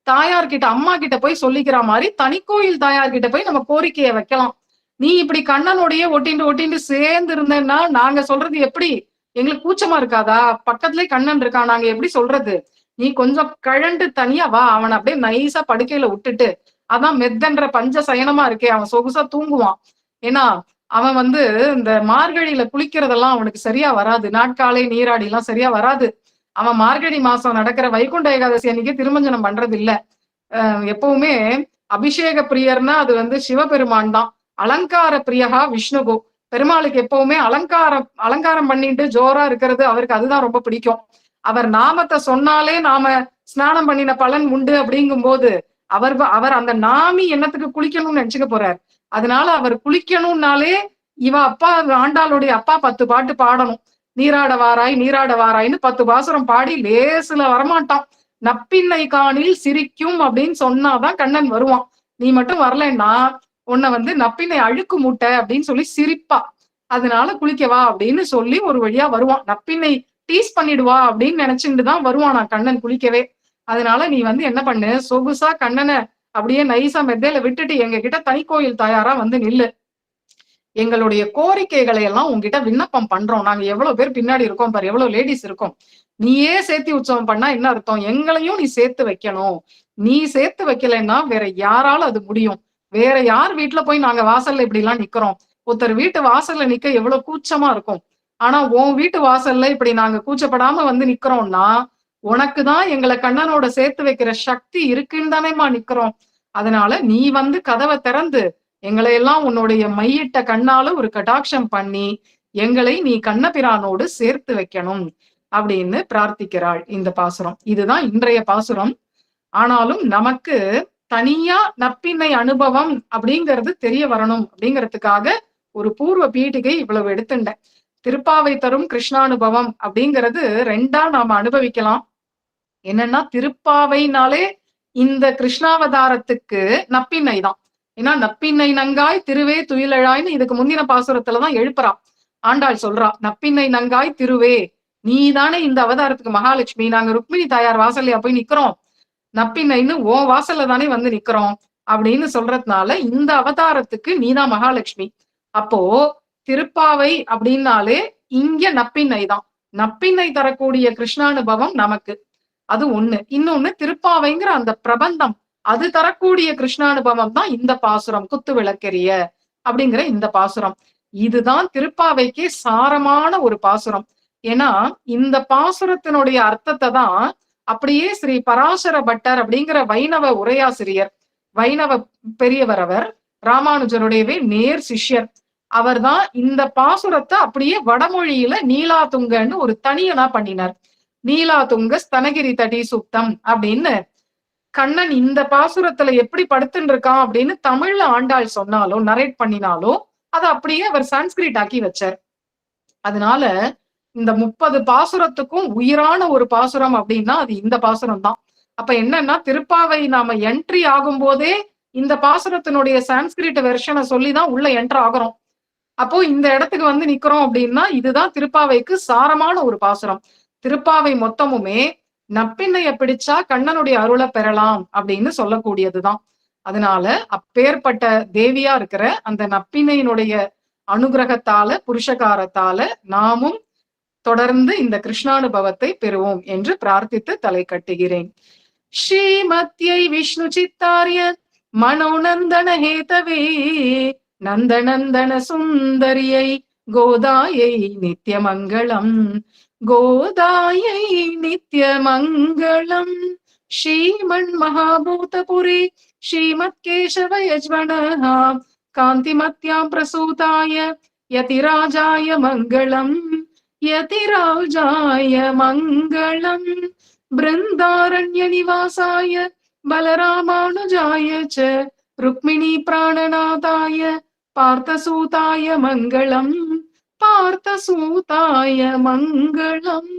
தாயார்கிட்ட அம்மா கிட்ட போய் சொல்லிக்கிற மாதிரி தனிக்கோயில் தாயார்கிட்ட போய் நம்ம கோரிக்கையை வைக்கலாம். நீ இப்படி கண்ணனுடைய ஒட்டிண்டு சேர்ந்து இருந்தேன்னா நாங்க சொல்றது எப்படி? எங்களுக்கு கூச்சமா இருக்காதா? பக்கத்துலயே கண்ணன் இருக்கா, நாங்க எப்படி சொல்றது? நீ கொஞ்சம் கழண்டு தனியா வா, அவனை அப்படியே நைஸா படுக்கையில விட்டுட்டு, அதான் மெத்தன்ற பஞ்ச சயனமா இருக்கே, அவன் சொகுசா தூங்குவான். ஏன்னா அவன் வந்து இந்த மார்கழியில குளிக்கிறதெல்லாம் அவனுக்கு சரியா வராது, நாட்காலை நீராடி எல்லாம் சரியா வராது. அவன் மார்கழி மாசம் நடக்கிற வைகுண்ட ஏகாதசி அன்னைக்கு திருமஞ்சனம் பண்றது இல்ல. எப்பவுமே அபிஷேக பிரியர்னா அது வந்து சிவபெருமான் தான். அலங்கார பிரியகா விஷ்ணுகோ. பெருமாளுக்கு எப்பவுமே அலங்காரம் பண்ணிட்டு ஜோரா இருக்கிறது அவருக்கு அதுதான் ரொம்ப பிடிக்கும். அவர் நாமத்தை சொன்னாலே நாம ஸ்நானம் பண்ணின பலன் உண்டு அப்படிங்கும் போது அவர் அந்த நாமி என்னத்துக்கு குளிக்கணும்னு நினைச்சுக்க போறார். அதனால அவர் குளிக்கணும்னாலே இவ அப்பா ஆண்டாளுடைய அப்பா 10 பாட்டு பாடணும். நீராட வாராய்ன்னு 10 பாசுரம் பாடி லேசுல வரமாட்டான். நப்பின்னை காணில் சிரிக்கும் அப்படின்னு சொன்னாதான் கண்ணன் வருவான். நீ மட்டும் வரலன்னா உன்னை வந்து நப்பின்னை அழுக்கு மூட்டை அப்படின்னு சொல்லி சிரிப்பா. அதனால குளிக்கவா அப்படின்னு சொல்லி ஒரு வழியா வருவான். நப்பின்னை டீஸ் பண்ணிடுவா அப்படின்னு நினைச்சுட்டு தான் வருவான் நான் கண்ணன் குளிக்கவே. அதனால நீ வந்து என்ன பண்ணு, சொகுசா கண்ணனை அப்படியே நைசா மெத்தையில விட்டுட்டு எங்க கிட்ட தனிக்கோயில் தாயாரா வந்து நில்லு. எங்களுடைய கோரிக்கைகளை எல்லாம் உங்ககிட்ட விண்ணப்பம் பண்றோம். நாங்க எவ்வளவு பேர் பின்னாடி இருக்கோம் பாரு, எவ்வளவு லேடிஸ் இருக்கோம். நீயே சேர்த்தி உற்சவம் பண்ணா என்ன அர்த்தம்? எங்களையும் நீ சேர்த்து வைக்கணும். நீ சேர்த்து வைக்கலைன்னா வேற யாரால அது முடியும்? வேற யார் வீட்டுல போய் நாங்க வாசல்ல இப்படி எல்லாம் நிக்கிறோம்? ஒருத்தர் வீட்டு வாசல்ல நிக்க எவ்வளவு கூச்சமா இருக்கும். ஆனா உன் வீட்டு வாசல்ல இப்படி நாங்க கூச்சப்படாம வந்து நிக்கிறோம்னா உனக்குதான் எங்களை கண்ணனோட சேர்த்து வைக்கிற சக்தி இருக்குன்னு தானேமா நிக்கிறோம். அதனால நீ வந்து கதவை திறந்து எங்களை எல்லாம் உன்னுடைய மையிட்ட கண்ணால ஒரு கடாட்சம் பண்ணி எங்களை நீ கண்ணபிரானோடு சேர்த்து வைக்கணும் அப்படின்னு பிரார்த்திக்கிறாள் இந்த பாசுரம். இதுதான் இன்றைய பாசுரம். ஆனாலும் நமக்கு தனியா நப்பின்னை அனுபவம் அப்படிங்கிறது தெரிய வரணும் அப்படிங்கிறதுக்காக ஒரு பூர்வ பீட்டிகை இவ்வளவு எடுத்துட்டேன். திருப்பாவை தரும் கிருஷ்ணானுபவம் அப்படிங்கிறது 2ஆ நாம அனுபவிக்கலாம். என்னன்னா திருப்பாவைனாலே இந்த கிருஷ்ணாவதாரத்துக்கு நப்பின்னை தான். ஏன்னா நப்பின்னை நங்காய் திருவே துயிலழாய்னு இதுக்கு முந்தின பாசுரத்துலதான் எழுப்புறா. ஆண்டாள் சொல்றா, நப்பின்னை நங்காய் திருவே, நீ தானே இந்த அவதாரத்துக்கு மகாலட்சுமி, நாங்க ருக்மிணி தாயார் வாசல்லையா போய் நிக்கிறோம், நப்பின்னைன்னு ஓ வாசல்ல தானே வந்து நிக்கிறோம் அப்படின்னு சொல்றதுனால இந்த அவதாரத்துக்கு நீதான் மகாலட்சுமி. அப்போ திருப்பாவை அப்படின்னாலே இங்க நப்பின்னை தான். நப்பின்னை தரக்கூடிய கிருஷ்ணானுபவம் நமக்கு அது ஒண்ணு. இன்னொன்னு திருப்பாவைங்கிற அந்த பிரபந்தம் அது தரக்கூடிய கிருஷ்ணானுபவம் தான் இந்த பாசுரம், குத்து விளக்கெரிய அப்படிங்கிற இந்த பாசுரம். இதுதான் திருப்பாவைக்கே சாரமான ஒரு பாசுரம். ஏன்னா இந்த பாசுரத்தினுடைய அர்த்தத்தை தான் அப்படியே ஸ்ரீ பராசர பட்டர் அப்படிங்கிற வைணவ உரையாசிரியர், வைணவ பெரியவர், அவர் ராமானுஜருடையவே நேர் சிஷ்யர். அவர் தான் இந்த பாசுரத்தை அப்படியே வடமொழியில நீலாதுங்கன்னு ஒரு தனியனா பண்ணினார். நீலா துங்க ஸ்தனகிரி தடி சுத்தம் அப்படின்னு கண்ணன் இந்த பாசுரத்துல எப்படி படுத்துட்டு இருக்கான் அப்படின்னு தமிழ்ல ஆண்டாள் சொன்னாலும் நரேட் பண்ணினாலும் அதை அப்படியே அவர் சான்ஸ்கிரிட் ஆக்கி வச்சார். அதனால இந்த 30 பாசுரத்துக்கும் உயிரான ஒரு பாசுரம் அப்படின்னா அது இந்த பாசுரம் தான். அப்ப என்னன்னா திருப்பாவை நாம என்ட்ரி ஆகும் போதே இந்த பாசுரத்தினுடைய சான்ஸ்கிரிட் வெர்ஷனை சொல்லிதான் உள்ள என்டர் ஆகுறோம். அப்போ இந்த இடத்துக்கு வந்து நிக்கிறோம் அப்படின்னா இதுதான் திருப்பாவைக்கு சாரமான ஒரு பாசுரம். திருப்பாவை மொத்தமுமே நப்பிண்ணைய பிடிச்சா கண்ணனுடைய அருளை பெறலாம் அப்படின்னு சொல்லக்கூடியதுதான். அதனால அப்பேற்பட்ட தேவியா இருக்கிற அந்த நப்பிண்ணையினுடைய அனுகிரகத்தால புருஷகாரத்தால நாமும் தொடர்ந்து இந்த கிருஷ்ணானுபவத்தை பெறுவோம் என்று பிரார்த்தித்து தலை கட்டுகிறேன். ஸ்ரீமத்யை விஷ்ணு சித்தாரிய மனோநந்தன ஹேதவே நந்தநந்தன சுந்தரியை கோதாயை நித்யமங்களம் கோதாயை நித்யமங்களம். ஸ்ரீமன் மகாபூதபுரி ஸ்ரீமத் கேசவ யஜ்வனः காந்திமத்யாம் பிரசூதாய யதிராஜாய மங்களம் யதிராஜாய மங்களம். பிருந்தாரண்ய நிவாசாய பலராமானுஜாய ச ருக்மிணி பிராணநாதாய பார்த்தசூதாய மங்களம் பார்த்தசூதாய மங்களம்.